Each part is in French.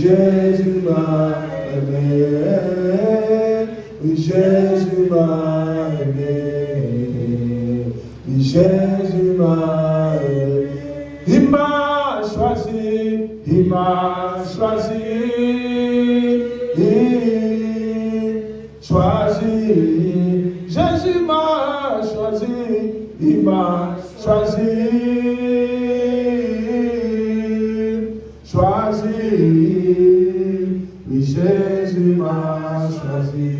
Jésus m'a aimé, oui Jésus m'a aimé. Oui, Jésus m'a aimé. Il m'a choisi. Il m'a choisi. Choisi. Jésus m'a choisi. Il m'a choisi. Choisi. Oui, Jésus m'a choisi.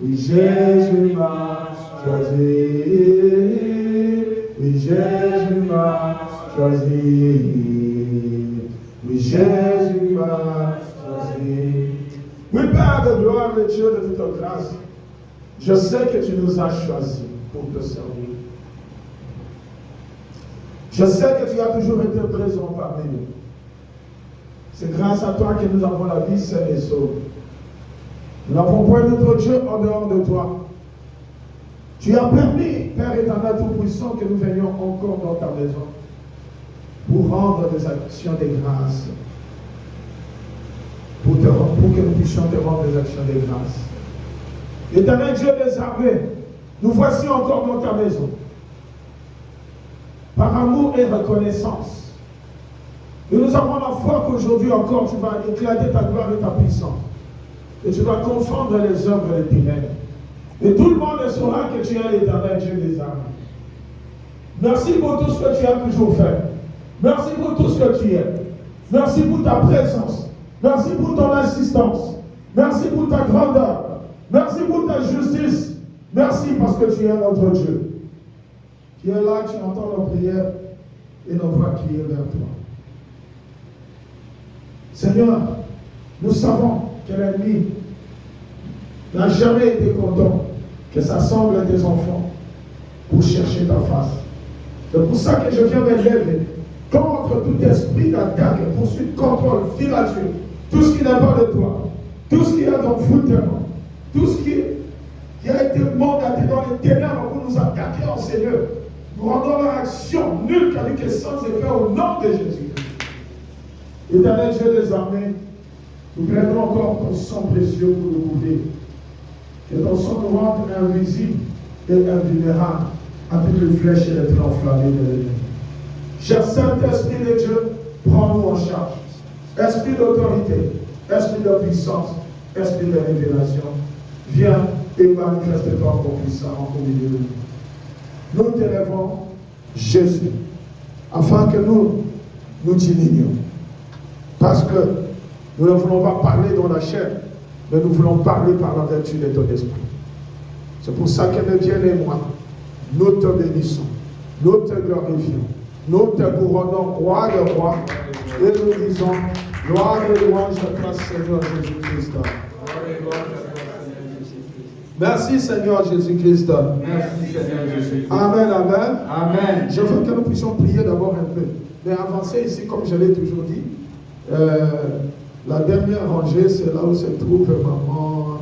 Oui, Jésus m'a choisi. Oui, Jésus m'a choisi. Oui, Jésus m'a choisi. Oui, Père de gloire, le Dieu de toute grâce, je sais que tu nous as choisis pour te servir. Je sais que tu as toujours été présent parmi nous. C'est grâce à toi que nous avons la vie saine et sauve. Nous n'avons point d'autre Dieu en dehors de toi. Tu as permis, Père éternel tout-puissant, que nous venions encore dans ta maison pour rendre des actions de grâce. Pour que nous puissions te rendre des actions de grâce. Éternel Dieu des armées, nous voici encore dans ta maison. Par amour et reconnaissance. Et nous avons la foi qu'aujourd'hui encore tu vas éclater ta gloire et ta puissance. Et tu vas confondre les œuvres des ténèbres. Et tout le monde saura que tu es l'éternel Dieu des armées. Merci pour tout ce que tu as toujours fait. Merci pour tout ce que tu es. Merci pour ta présence. Merci pour ton assistance. Merci pour ta grandeur. Merci pour ta justice. Merci parce que tu es notre Dieu. Tu es là, tu entends nos prières et nos voix crier vers toi. Seigneur, nous savons que l'ennemi n'a jamais été content que s'assemblent tes enfants pour chercher ta face. C'est pour ça que je viens m'élever contre tout esprit d'attaque, poursuite, contrôle, filature, tout ce qui n'est pas de toi, tout ce qui est d'envoûtement, tout ce qui a été mandaté dans les ténèbres pour nous attaquer en Seigneur. Nous rendons leur action nulle qu'avec que sans effet au nom de Jésus-Christ. Éternel Dieu des armées, nous plaidons encore ton sang précieux pour nous couvrir. Que ton sang nous rende invisible et invulnérable à toutes les flèches et les traits enflammés de l'ennemi. Cher Saint-Esprit de Dieu, prends-nous en charge. Esprit d'autorité, esprit de puissance, esprit de révélation, viens et manifeste-toi encore puissant au milieu de nous. Nous t'élèvons, Jésus, afin que nous t'iminions. Parce que nous ne voulons pas parler dans la chair, mais nous voulons parler par la vertu de ton esprit. C'est pour ça que mes bien-aimés, nous te bénissons, nous te glorifions, nous te couronnons roi de rois, et nous disons, gloire et louange à toi, Seigneur Jésus-Christ. Merci Seigneur Jésus-Christ. Merci Seigneur Jésus-Christ. Amen, amen. Amen. Je veux que nous puissions prier d'abord un peu. Mais avancer ici, comme je l'ai toujours dit, la dernière rangée, c'est là où se trouve maman.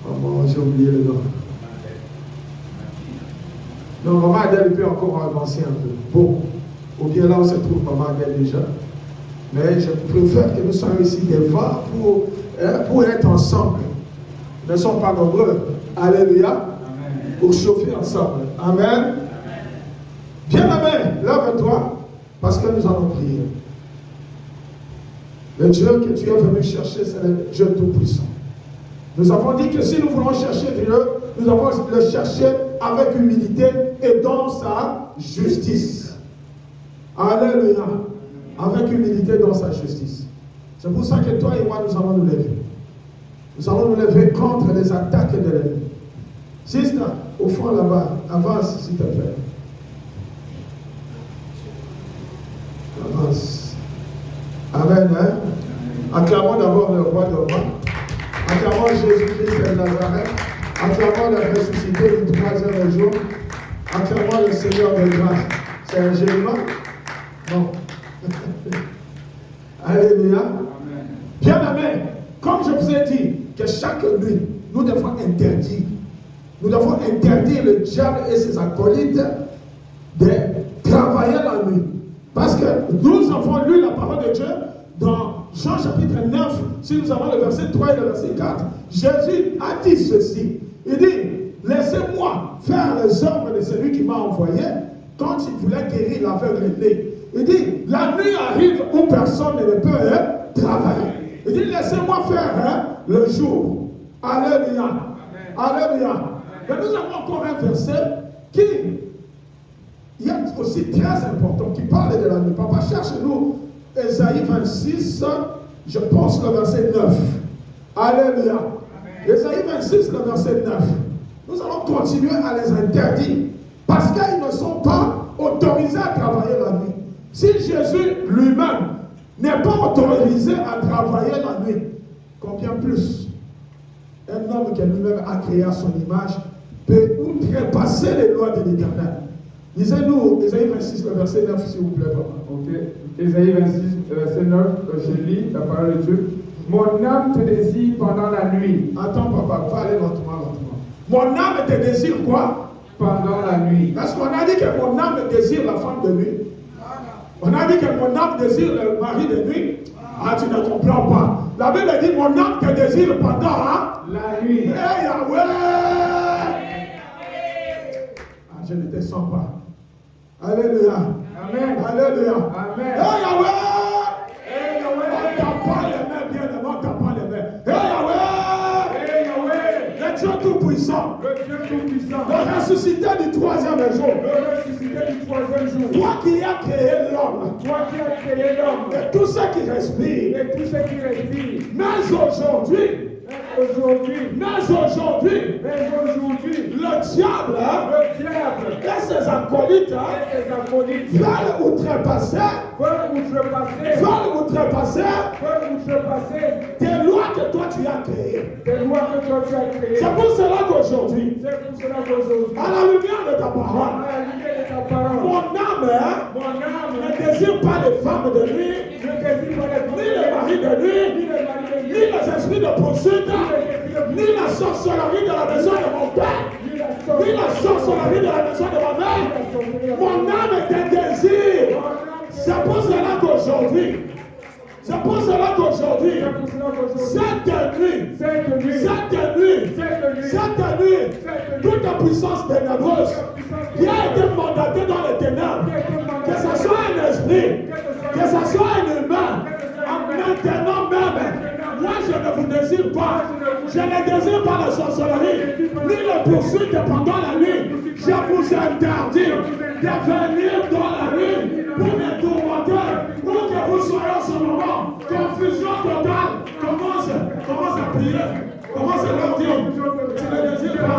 Maman, j'ai oublié le nom. Non, maman Adèle peut encore avancer un peu. Bon, ou bien là où se trouve maman Adèle déjà. Mais je préfère que nous soyons ici devant pour être ensemble. Nous ne sommes pas nombreux. Alléluia. Amen. Pour chauffer ensemble. Amen. Bien amen. Lève-toi parce que nous allons prier. Le Dieu que tu es venu chercher, c'est le Dieu tout-puissant. Nous avons dit que si nous voulons chercher Dieu, nous avons le chercher avec humilité et dans sa justice. Alléluia. Avec humilité dans sa justice. C'est pour ça que toi et moi, nous allons nous lever. Nous allons nous lever contre les attaques de l'ennemi. Sister, au fond là-bas, avance s'il te plaît. Avance. Amen. Hein? Acclamons d'abord le roi de rois. Acclamons Jésus-Christ de Nazareth. Acclamons le ressuscité du troisième jour. Acclamons le Seigneur de grâce. C'est un gênement? Non. Alléluia. Bien aimé, comme je vous ai dit, que chaque nuit, nous devons interdire le diable et ses acolytes de travailler la nuit. Parce que nous avons lu la parole de Dieu dans Jean chapitre 9, si nous avons le verset 3 et le verset 4, Jésus a dit ceci. Il dit, laissez-moi faire les œuvres de celui qui m'a envoyé quand il voulait guérir l'aveugle né. Il dit, la nuit arrive où personne ne peut travailler. Il dit, laissez-moi faire le jour. Alléluia. Alléluia. Mais nous avons encore un verset qui est aussi très important, qui parle de la nuit. Papa, cherche-nous Ésaïe 26, je pense le verset 9. Alléluia. Ésaïe 26, le verset 9. Nous allons continuer à les interdire parce qu'ils ne sont pas autorisés à travailler la nuit. Si Jésus lui-même n'est pas autorisé à travailler la nuit, combien plus un homme qui lui-même a créé à son image peut outrepasser les lois de l'Éternel. Lisez-nous Ésaïe 26, le verset 9, s'il vous plaît, papa. Ok. Ésaïe 26, verset 9, je lis la parole de Dieu. Mon âme te désire pendant la nuit. Attends, papa, va aller lentement. Mon âme te désire quoi? Pendant la nuit. Est-ce qu'on a dit que mon âme désire la femme de nuit? On a dit que mon âme désire le mari de nuit? Ah, tu ne comprends pas. La Bible dit mon âme te désire pendant la nuit. Hey, Yahweh! Ah, je ne te sens pas. Alléluia. Amen. Alléluia. Amen. Hey, Yahweh! Hey, Yahweh! On t'a pas les mains, bien devant, on t'a pas les mains. Hey, Yahweh! Hey, Yahweh! Le Dieu Tout-Puissant. Le Dieu Tout-Puissant. Le ressuscité du troisième jour. Le ressuscité du troisième jour. Toi qui as créé l'homme. Toi qui as créé l'homme. Et tous ceux qui respirent. Et tous ceux qui respirent. Mais aujourd'hui. Le diable et ses acolytes veulent outrepasser des lois que toi tu as créées. C'est pour cela qu'aujourd'hui, à la lumière de ta parole, mon âme ne désire pas les femmes de nuit, ni les maris de nuit, ni les esprits de poursuite, ni la sorcellerie de la maison de mon père, ni la sorcellerie de la maison de ma mère. Mon âme est un désir. C'est pour cela qu'aujourd'hui, cette nuit, toute la puissance ténébreuse qui a été mandatée dans les ténèbres, que ce soit un esprit, que ce soit un humain, maintenant même, moi je ne vous désire pas. Je ne désire pas la sorcellerie, ni le poursuite pendant la nuit. Je vous interdis de venir dans la nuit pour me tourmenter, pour que vous soyez en ce moment. Confusion totale. Commence à prier. Commence à leur dire. Tu ne désires pas.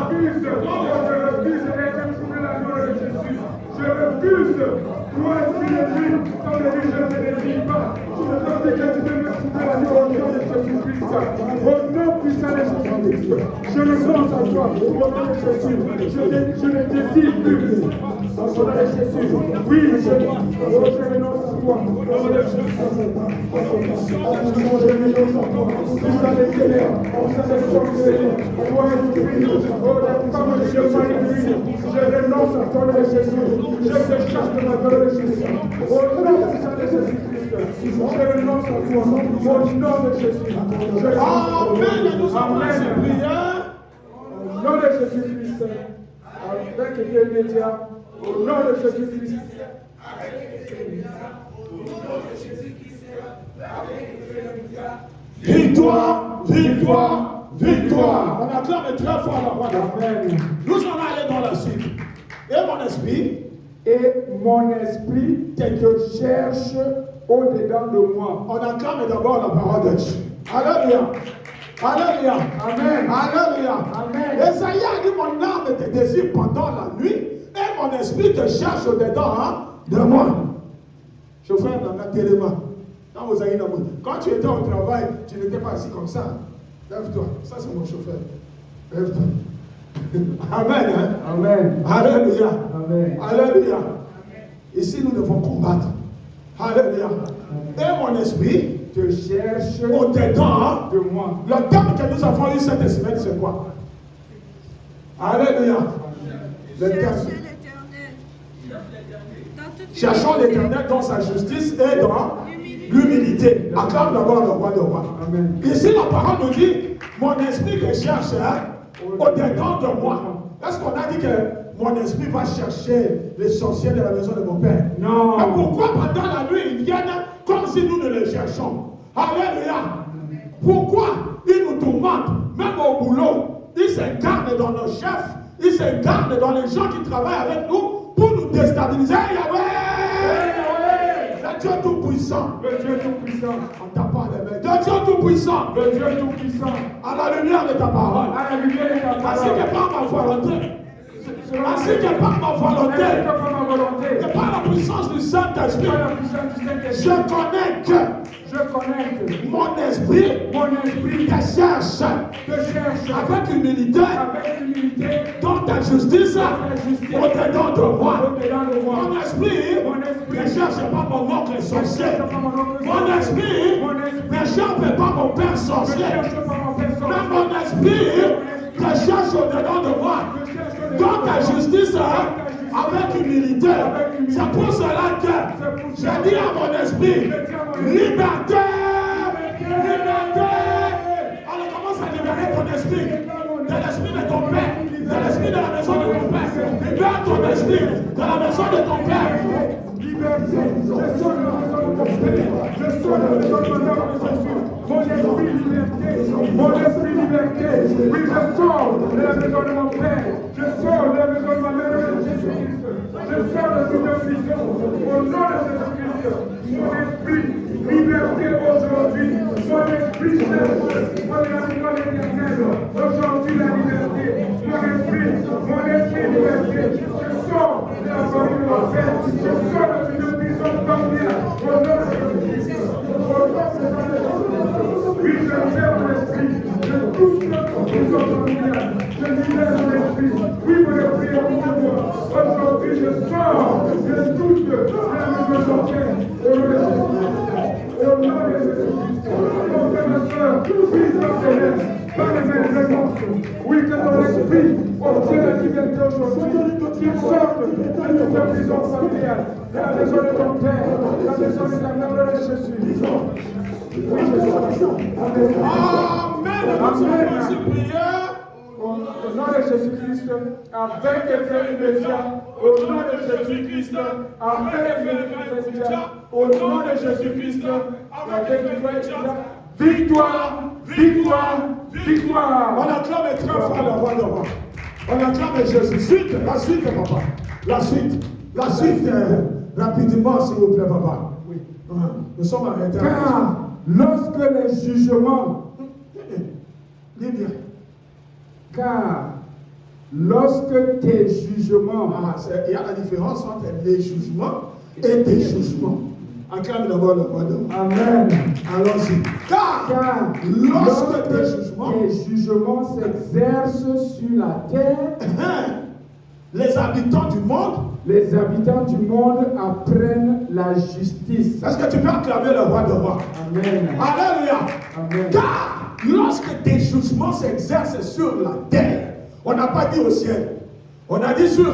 Je refuse. Toi, tu le dis, sans le dire, je ne le dis pas. Je veux que tu me trouver la gloire de Jésus-Christ. Au nom puissant de Jésus-Christ, je me lance à toi. Au nom de Jésus, je ne désire plus. Au nom de Jésus, oui, je renonce à toi. Au nom de Jésus, je renonce à toi. Tout ça les ténèbres, on s'en est sorti. Toi, tu pries. Oh, la femme de Dieu, je renonce à toi, de Jésus. Je te chasse de la gloire de Jésus. Au nom puissant de Jésus-Christ, je renonce à toi. Au nom de Jésus. Amen. Nous avons cette prière. Au nom de Jésus-Christ, avec les médias, au nom de Jésus-Christ. Victoire, victoire, victoire. On acclame très fort la voix de Dieu. Nous allons aller dans la suite. Et mon esprit te cherche au-dedans de moi. On acclame d'abord la parole de Dieu. Alléluia. Alléluia. Amen. Alléluia. Amen. Esaïe a dit mon âme te désire pendant la nuit et mon esprit te cherche au-dedans de moi. Chauffeur dans la téléma. Quand tu étais au travail, tu n'étais pas assis comme ça. Lève-toi. Ça, c'est mon chauffeur. Lève-toi. Amen. Hein? Amen. Alléluia. Amen. Alléluia. Ici, nous devons combattre. Alléluia. Et mon esprit te cherche au-dedans de moi. Le thème que nous avons eu cette semaine, c'est quoi? Alléluia. Le thème. Cherchons l'Éternel dans sa justice et dans l'humilité. Acclame d'abord le roi de roi. Amen. Ici, la parole nous dit, mon esprit que cherche au-dedans de moi. Est-ce qu'on a dit que mon esprit va chercher les sorciers de la maison de mon père? Non. Mais pourquoi pendant la nuit, ils viennent comme si nous ne les cherchons? Alléluia. Pourquoi ils nous tourmentent, même au boulot? Ils s'incarnent dans nos chefs, ils s'incarnent dans les gens qui travaillent avec nous pour nous déstabiliser. Yahweh! Le Dieu Tout-Puissant. Le Dieu Tout-Puissant. On t'a pas les mains. Le Dieu Tout-Puissant. Le Dieu Tout-Puissant. À la lumière de ta parole. À la lumière de ta Ainsi parole. que par ma volonté. Ainsi que par ma volonté. Et par la puissance du Saint-Esprit. Je connais que mon esprit te cherche avec humilité dans ta justice au-dedans de moi. Mon esprit ne cherche pas mon oncle sorcier. Mon esprit ne cherche pas mon père sorcier. Mais mon esprit te cherche au-dedans de moi. Dans ta justice avec humilité. C'est pour cela que j'ai dit à mon esprit, liberté, liberté. Alors commence à libérer ton esprit, de l'esprit de ton père, de l'esprit de la maison de ton père. Libère ton esprit de la maison de ton père. Liberté, je sors de la maison de mon père, je sors de la maison de mon homme. Mon esprit liberté, mon esprit liberté. Oui, je sors de la maison de mon père, je sors de la maison de ma mère, Jésus-Christ. Je sors de toute prison au nom de Jésus-Christ. Mon esprit liberté aujourd'hui. Mon esprit cherche mon éternel. Aujourd'hui la liberté. Mon esprit liberté. Je sors de la famille de mon père. Je sors de toute prison familiale au nom de Jésus-Christ. Au nom de Jésus-Christ. Oui, je libère mon esprit de toute notre prison familiale. Je libère mon esprit. Oui, mon esprit est pour moi. Aujourd'hui, je sors de toute la maison de mon père. Au nom de Jésus-Christ. Au nom de Jésus-Christ. Mon frère, ma soeur, puissance céleste, par les éléments. Oui, que ton esprit obtient la liberté aujourd'hui. Qu'il sorte de toute la prison familiale, de la maison de ton père, de la maison de ta mère de Jésus. Oui, je sors. Amen. Amen. Prière. Au nom de Jésus-Christ, avec effet immédiat, au nom de Jésus-Christ, avec effet immédiat, au nom de Jésus-Christ, avec effet immédiat, victoire, victoire, victoire. On acclame très fort le roi de roi. On acclame Jésus. Suite, la suite, papa. La suite, rapidement, s'il vous plaît, papa. Oui. Nous sommes arrêtés. Car lorsque les jugements, Dis bien. car lorsque tes jugements, Il y a la différence entre les jugements et tes jugements. Acclame d'abord le roi de roi. Amen. Allons-y. Car lorsque tes jugements s'exercent sur la terre, les habitants du monde apprennent la justice. Est-ce que tu peux acclamer le roi de roi? Amen. Alléluia. Amen. Car lorsque tes jugements s'exercent sur la terre, on n'a pas dit au ciel, on a dit sur la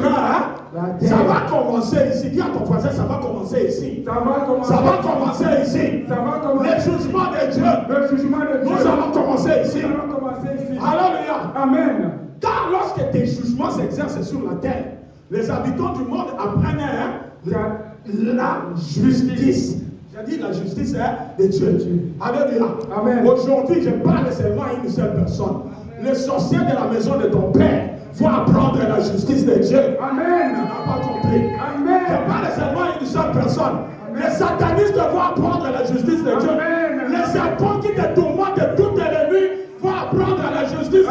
terre. Ça va commencer ici. Dis à ton voisin, ça va commencer ici. Ça va commencer ici. Ça va commencer. Les jugements de Dieu. Le jugement de Dieu. Nous allons commencer ici. Nous allons commencer ici. Alléluia. Amen. Car lorsque tes jugements s'exercent sur la terre, les habitants du monde apprennent la justice. J'ai dit la justice de Dieu. Alléluia. Amen. Aujourd'hui, je parle seulement à une seule personne. Les sorciers de la maison de ton père vont apprendre la justice de Dieu. Amen. Tu n'as pas compris. Amen. Je parle seulement à une seule personne. Les satanistes vont apprendre la justice de Dieu. Amen. Les serpents qui te tourmentent toutes les nuits vont apprendre la justice de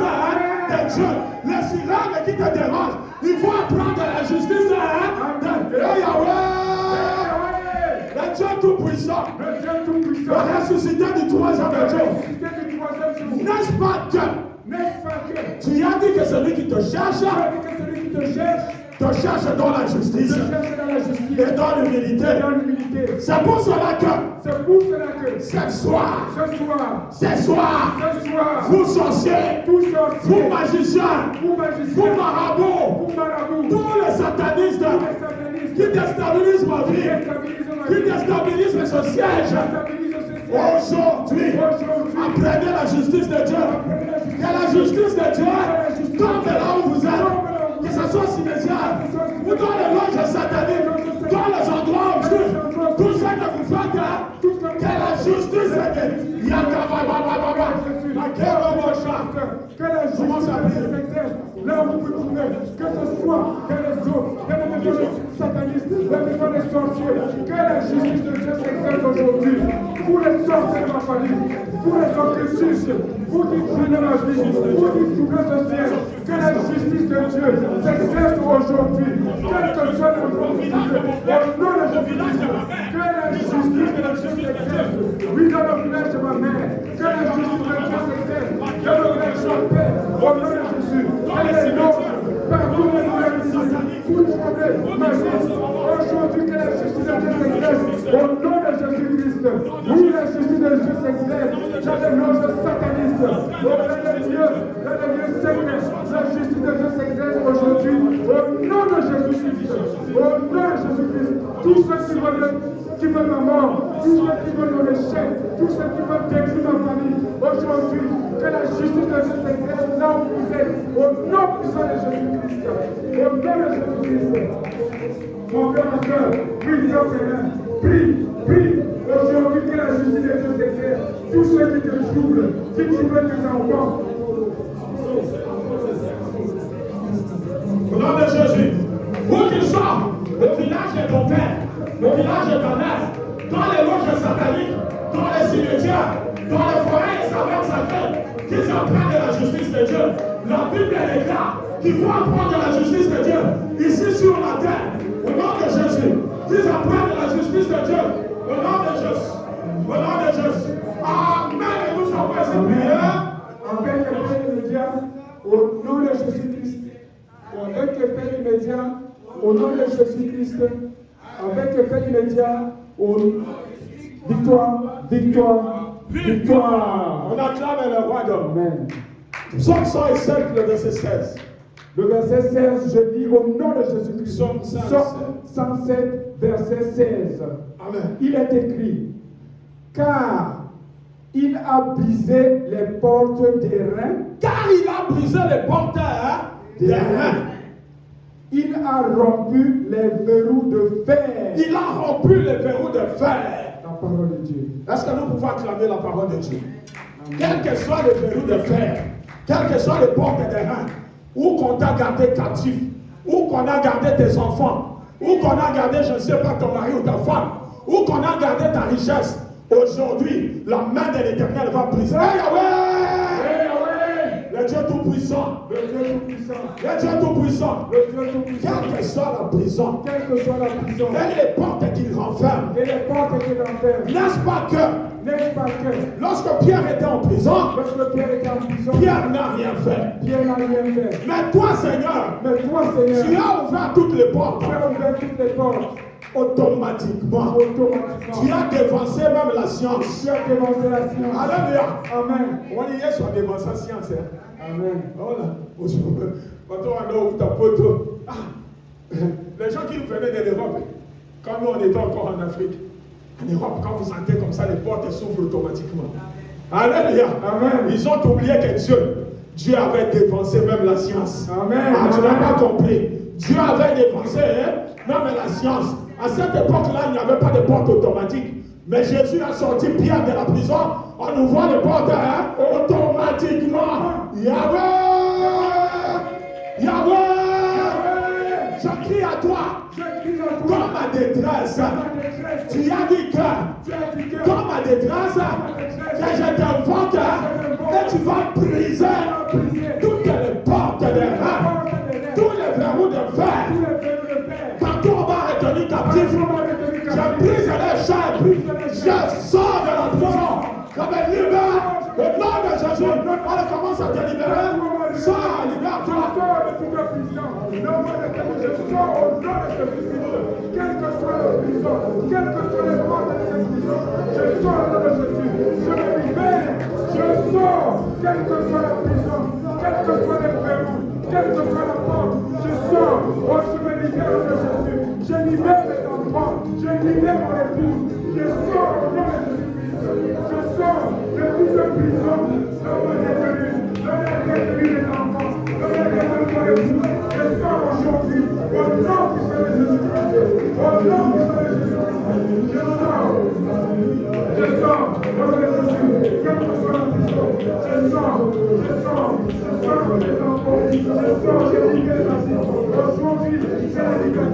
Dieu. Les sirènes qui te dérangent, ils vont apprendre la justice de Yahweh. Le Dieu Tout-Puissant. Le Dieu Tout-Puissant. Le ressuscité du troisième jour. N'est-ce pas que tu as dit que celui qui te cherche dans la justice et dans l'humilité. C'est pour cela que ce soir, vous sorciers, vous magiciens, vous marabouts, tous les satanistes qui déstabilise ma vie, qui déstabilise ce siège. Aujourd'hui, apprenez la justice de Dieu. Que la justice de Dieu tombe là où vous êtes. Que ce soit cinésial ou dans les loges sataniques, dans les endroits obscurs, tout ce que vous faites, que la justice de Dieu. Que la justice s'exerce là où vous trouvez, que ce soit dans les eaux, dans les maisons satanistes, dans les maisons des sorciers, que la justice de Dieu s'exerce aujourd'hui. Vous les sorciers de ma famille, vous les occultistes, vous qui brûlez ma vie, vous qui troublez ce ciel, que la justice de Dieu s'exerce aujourd'hui, quel que soit le nom de Dieu, au nom de Jésus, que la justice de Dieu s'exerce. Oui, dans le village de ma mère, que la justice de Dieu s'exerce. Dans le village de mon père, au nom de Jésus, allez, non, partout les nouvelles ici, vous trouvez ma vie. Aujourd'hui, que la justice de Dieu s'exerce. Au nom de Jésus-Christ, oui, la justice de Dieu s'exerce. Dans les loges satanistes, dans les lieux sacrés, la justice de Dieu s'exerce aujourd'hui. Au nom de Jésus-Christ, au nom de Jésus-Christ, tous ceux qui veulent ma mort, tous ceux qui veulent mon échec, tous ceux qui veulent détruire ma famille, aujourd'hui, que la justice de Dieu s'exerce là où vous êtes, au nom puissant de Jésus-Christ, au nom de Jésus-Christ. Mon frère, ma soeur, prie, Dieu Seigneur, prie, aujourd'hui que la justice de Dieu s'exerce, tous ceux qui te troublent, qui troublent tes enfants. Au nom de Jésus, où qu'il soit, le village de ton père, le village de ta mère, dans les loges sataniques, dans les cimetières, dans les forêts et saveurs sacrées, qu'ils apprennent de la justice de Dieu. La Bible est là, qu'il faut apprendre de la justice de Dieu, ici sur la terre, au nom de Jésus, qu'ils apprennent de la justice de Dieu, au nom de Jésus, au nom de Jésus. Amen. Et nous sommes ici prière. Avec le Père immédiat, au nom de Jésus-Christ. Avec le Père immédiat, au nom de Jésus-Christ. Avec le Père immédiat, victoire. On acclame le roi d'homme. Amen. Psaume 107, le verset 16. Le verset 16, je lis au nom de Jésus-Christ. Psaume 107, verset 16. Amen. Il est écrit, car il a brisé les portes des reins. Car il a brisé les portes des reins. Il a rompu les verrous de fer. Il a rompu les verrous de fer. La parole de Dieu. Est-ce que nous pouvons acclamer la parole de Dieu? Quels que soient les verrous de fer, quelles que soient les portes des reins, où qu'on t'a gardé captif, où qu'on a gardé tes enfants, où qu'on a gardé, je ne sais pas, ton mari ou ta femme, où qu'on a gardé ta richesse, aujourd'hui, la main de l'Éternel va briser. Hey, Yahweh! Le Dieu Tout-Puissant. Le Dieu Tout-Puissant. Le Dieu Tout-Puissant. Le Dieu Tout-Puissant. Quelle que soit la prison, Quelle que soit la prison. et les portes qu'il renferme, Et les portes qu'il enferme. n'est-ce pas que N'est-ce pas que lorsque Pierre était en prison, lorsque Pierre était en prison, Pierre n'a rien fait. Pierre n'a rien fait. Mais toi, Seigneur, Mais toi, Seigneur, tu as ouvert toutes les portes tu as ouvert toutes les portes automatiquement. automatiquement. Tu as dévancé même la science. Tu as dévancé la science. Alléluia. Amen. On dit hier sur dévancé la science. Amen. Voilà. Quand on a ta poteau. Les gens qui venaient de l'Europe, quand nous on était encore en Afrique, en Europe, quand vous sentez comme ça, les portes s'ouvrent automatiquement. Alléluia. Amen. Ils ont oublié que Dieu avait dévancé même la science. Amen. Tu n'as pas compris. Dieu avait dévancé même la science. À cette époque-là, il n'y avait pas de porte automatique. Mais Jésus a sorti Pierre de la prison en ouvrant les portes automatiquement. Yahweh! Yahweh! Je crie à toi. Dans ma détresse, tu as dit que dans ma détresse, que je t'invoque et tu vas briser toutes les portes des reins, tous les verrous de fer. Quand on va retenir captif, je brise les chaînes, je sors de la prison, je me libère. Le nom de Jésus, allez, commence à te libérer. Sors, libère-toi. Quelle que soit la prison, quelle que soit les portes de cette prison, je sors au nom de Jésus, je me libère, je sors, quelle que soit la prison, quelle que soit les verrous, quelle que soit la porte, je sors, oh je me libère au nom de Jésus, Je libère mes enfants. Je libère mon épouse. Je sors au nom de Jésus-Christ. Je sors de toute prison. Dans mon détenu. Dans la détenu des enfants. Dans la détenu de mon épouse. Je sors aujourd'hui. Au nom puissant de Jésus-Christ. Au nom puissant de Jésus-Christ. Je sors. Je sors. Au nom de Jésus. Quel que soit la prison. Je sors. Je sors. Je sors des enfants. Je sors. Je libère la prison. Aujourd'hui, c'est la libération.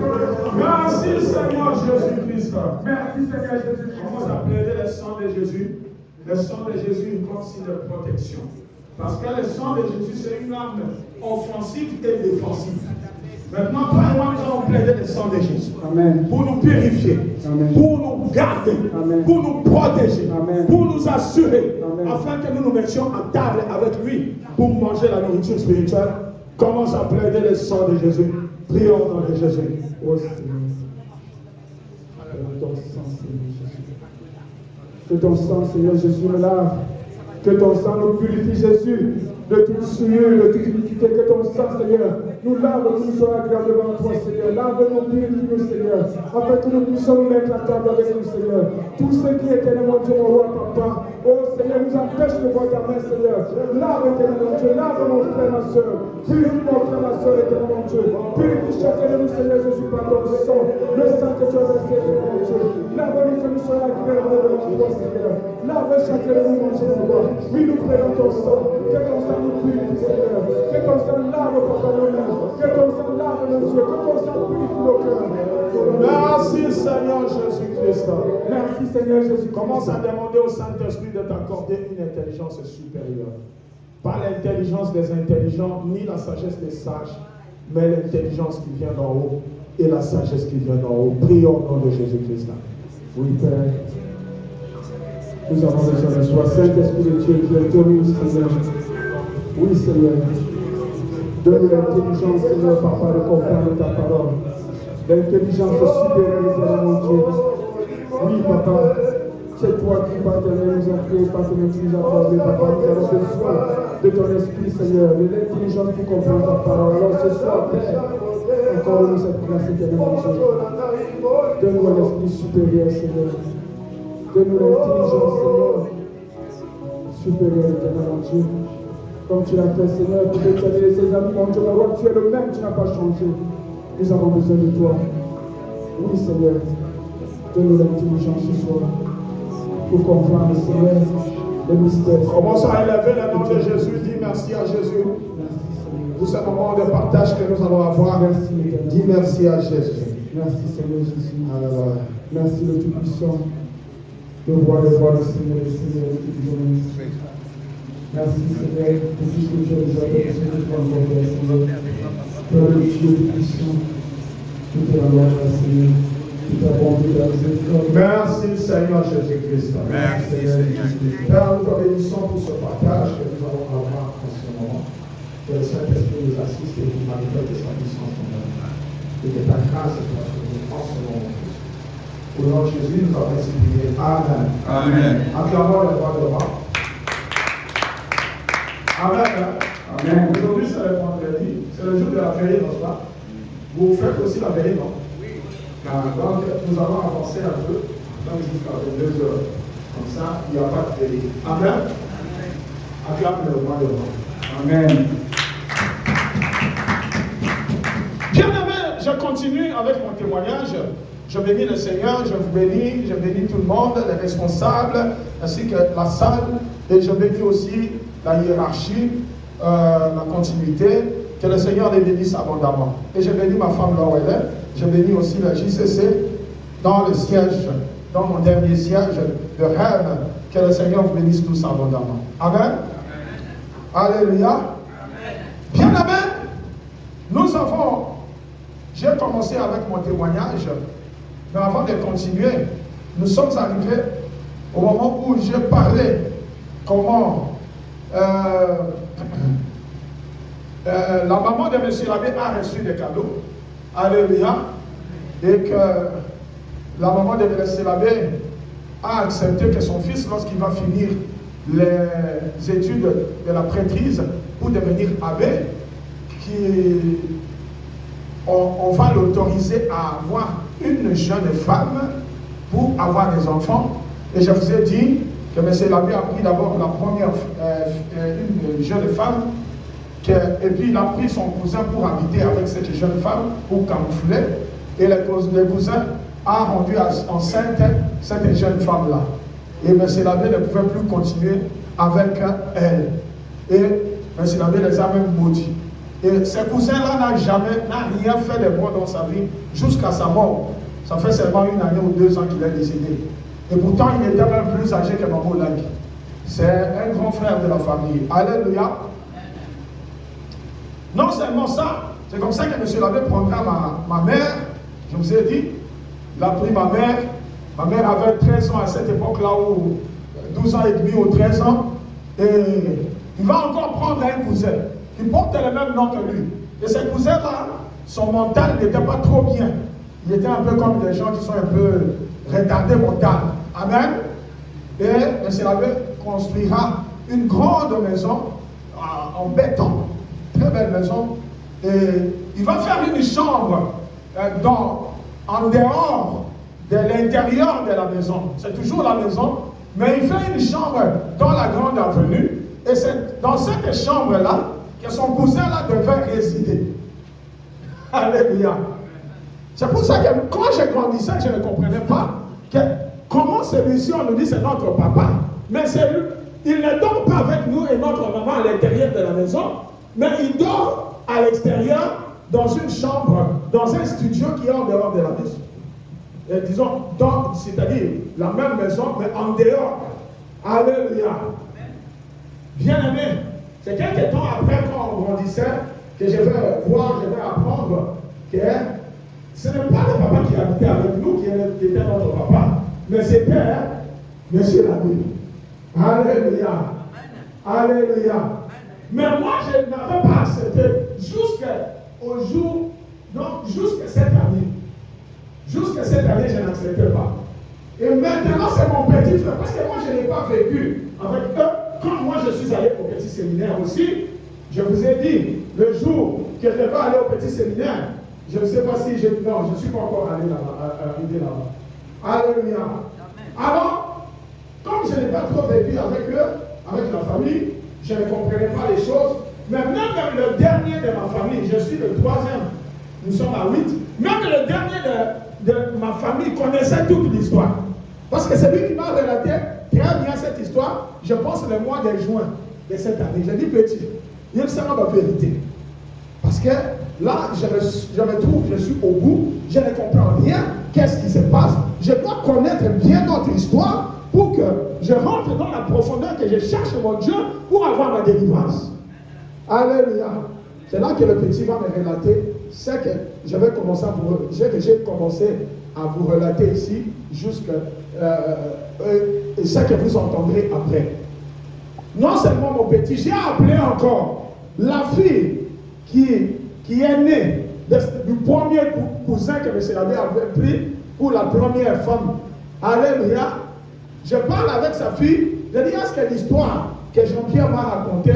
Merci Seigneur Jésus-Christ. Merci Seigneur Jésus-Christ. On va appeler le sang de Jésus. Le sang de Jésus comme signe de protection. Parce que le sang de Jésus, c'est une arme offensive et défensive. Maintenant, toi et moi, nous allons plaider le sang de Jésus. Amen. Pour nous purifier. Amen. Pour nous garder. Amen. Pour nous protéger. Amen. Pour nous assurer. Amen. Afin que nous nous mettions à table avec lui pour manger la nourriture spirituelle. Commence à plaider le sang de Jésus. Prions au nom de Jésus. Oh Seigneur. Que ton sang, Seigneur Jésus. Que ton sang, Seigneur Jésus, me lave. Que ton sang nous purifie, Jésus, de toute souillure, de toute iniquité. Que ton sang, Seigneur, nous lave, que nous soyons agréables devant toi, Seigneur. Lave-nous, purifie-nous, Seigneur, afin que nous puissions nous mettre à table avec nous, Seigneur. Tout ce qui est éternellement Dieu, mon roi, papa, oh Seigneur, nous empêche de voir ta main, Seigneur. Lave éternellement Dieu, lave mon frère, ma soeur. Purifie mon frère, ma soeur, éternellement Dieu. Purifie chacun de nous, Seigneur Jésus, par ton sang. Le sang que tu as versé, éternellement Dieu. Lave-nous, que nous soyons agréables devant toi, Seigneur. Lave chacun de nous, mon Dieu, mon roi. Oui, nous prenons ton sang. Que ton sang nous purifie, Seigneur. Que ton sang lave, papa, nos mains. Que ton sang lave nos yeux. Que ton sang purifie nos cœurs. Merci Seigneur Jésus-Christ. Merci Seigneur Jésus. Commence à demander au Saint-Esprit de t'accorder une intelligence supérieure. Pas l'intelligence des intelligents, ni la sagesse des sages, mais l'intelligence qui vient d'en haut et la sagesse qui vient d'en haut. Prions au nom de Jésus-Christ. Oui, Père. Nous avons besoin de toi. Saint-Esprit de Dieu, qui est donné, Seigneur. Oui, Seigneur. Donne-nous l'intelligence, Seigneur, Papa, de comprendre ta parole. L'intelligence supérieure, Seigneur, mon Dieu. Oui, Papa. C'est toi qui, Partenaire, nous a créé, Partenaire, qui nous a formé, Papa. Nous avons besoin de ton esprit, Seigneur, de l'intelligence pour comprendre ta parole. Alors, ce soir, Père, accorde-nous cette grâce éternelle, Dieu. Donne-nous un esprit supérieur, Seigneur. Donne-nous l'intelligence, Seigneur, supérieure, éternel, Dieu. Comme tu l'as fait, Seigneur, pour déterminer ses amis, mon Dieu, mon roi, tu es le même, tu n'as pas changé. Nous avons besoin de toi. Oui, Seigneur, donne-nous l'intelligence ce soir pour comprendre, Seigneur, les mystères. Commençons à élever le nom de Jésus. Dis merci à Jésus. Merci, Seigneur. Pour ce moment de partage que nous allons avoir. Merci, Éternel. Dis merci à Jésus. Merci, Seigneur Jésus. Alléluia. Merci, le Tout-Puissant. De voir le Seigneur, le Seigneur, le Tout-Puissant. Merci, Seigneur, pour tout ce que tu as déjà fait, pour ce que tu vas encore faire, Seigneur. Père le Dieu Tout-Puissant, toute la gloire, Seigneur, toute la bonté, la miséricorde. Merci Seigneur Jésus-Christ. Merci, Seigneur. Père, nous te bénissons pour ce partage que nous allons avoir en ce moment. Que le Saint-Esprit nous assiste et nous manifeste sa puissance en nous. Et que ta grâce soit sur nous en ce moment. Au nom de Jésus, nous avons ainsi prié. Amen. Amen. Acclamons le roi de roi. Amen. Amen. Aujourd'hui, c'est le vendredi. C'est le jour de la veillée, n'est-ce pas? Vous faites aussi la veillée, non? Oui. Donc, nous allons avancer un peu. Donc, jusqu'à 22 heures. Comme ça, il n'y a pas de veillée. Amen. Acclame le roi de roi. Amen. Bien aimé, je continue avec mon témoignage. Je bénis le Seigneur, je vous bénis, je bénis tout le monde, les responsables, ainsi que la salle, et je bénis aussi la hiérarchie, la continuité, que le Seigneur les bénisse abondamment. Et je bénis ma femme là où elle est, je bénis aussi la JCC dans le siège, dans mon dernier siège de Rennes, que le Seigneur vous bénisse tous abondamment. Amen. Alléluia. Bien amen. J'ai commencé avec mon témoignage, mais avant de continuer, nous sommes arrivés au moment où j'ai parlé comment la maman de M. l'abbé a reçu des cadeaux. Alléluia. Et que la maman de M. l'abbé a accepté que son fils, lorsqu'il va finir les études de la prêtrise pour devenir abbé, on va l'autoriser à avoir une jeune femme pour avoir des enfants. Et je vous ai dit que M. l'abbé a pris d'abord la première, une jeune femme, et puis il a pris son cousin pour habiter avec cette jeune femme, pour camoufler, et le cousin a rendu enceinte cette jeune femme-là. Et M. l'abbé ne pouvait plus continuer avec elle. Et M. l'abbé les a même maudits. Et ce cousin-là n'a rien fait de bon dans sa vie jusqu'à sa mort. Ça fait seulement 1 année ou 2 ans qu'il est décédé. Et pourtant, il était même plus âgé que Maman Lang. C'est un grand frère de la famille. Alléluia. Non seulement ça, c'est comme ça que M. l'abbé prendra ma mère. Je vous ai dit, il a pris ma mère. Ma mère avait 13 ans à cette époque-là, ou 12 ans et demi ou 13 ans. Et il va encore prendre un cousin qui porte le même nom que lui. Et ce cousin-là, son mental n'était pas trop bien. Il était un peu comme des gens qui sont un peu retardés mental. Amen. Et M. l'abbé construira une grande maison en béton. Très belle maison. Et il va faire une chambre en dehors de l'intérieur de la maison. C'est toujours la maison, mais il fait une chambre dans la grande avenue. Et c'est dans cette chambre-là que son cousin-là devait résider. Alléluia. C'est pour ça que quand je grandissais, je ne comprenais pas comment celui-ci, on nous dit c'est notre papa, mais il ne dort pas avec nous et notre maman à l'intérieur de la maison, mais il dort à l'extérieur dans une chambre, dans un studio qui est en dehors de la maison. Et disons, c'est-à-dire la même maison, mais en dehors. Alléluia. Bien-aimé, c'est quelques temps après, quand on grandissait, que je vais apprendre que ce n'est pas le papa qui habitait avec nous qui était notre papa, mais c'était Monsieur l'abbé. Alléluia. Alléluia. Mais moi, je n'avais pas accepté jusqu'au jour, donc jusqu'à cette année. Jusqu'à cette année, je n'acceptais pas. Et maintenant, c'est mon petit frère, parce que moi, je n'ai pas vécu avec eux. Quand moi, je suis allé au petit séminaire aussi, je vous ai dit, le jour que je vais aller au petit séminaire, je ne sais pas si non, je ne suis pas encore arrivé là-bas. Alléluia. Alors, comme je n'ai pas trop vécu avec eux, avec la famille, je ne comprenais pas les choses. Mais même le dernier de ma famille, je suis le 3e, nous sommes à 8, même le dernier de ma famille connaissait toute l'histoire. Parce que c'est lui qui m'a relaté très bien cette histoire, je pense le mois de juin de cette année. J'ai dit petit, il me semble ma vérité. Parce que là, je me trouve, je suis au bout, je ne comprends rien, qu'est-ce qui se passe. Je dois connaître bien notre histoire pour que je rentre dans la profondeur, que je cherche mon Dieu pour avoir ma délivrance. Alléluia. C'est là que le petit va me relater ce que je vais commencer j'ai commencé à vous relater ici, jusqu'à ce que vous entendrez après. Non seulement mon petit, j'ai appelé encore la fille qui est née du premier cousin que M. l'abbé avait pris pour la première femme. Alléluia. Je parle avec sa fille, je dis, est-ce que l'histoire que Jean-Pierre m'a racontée,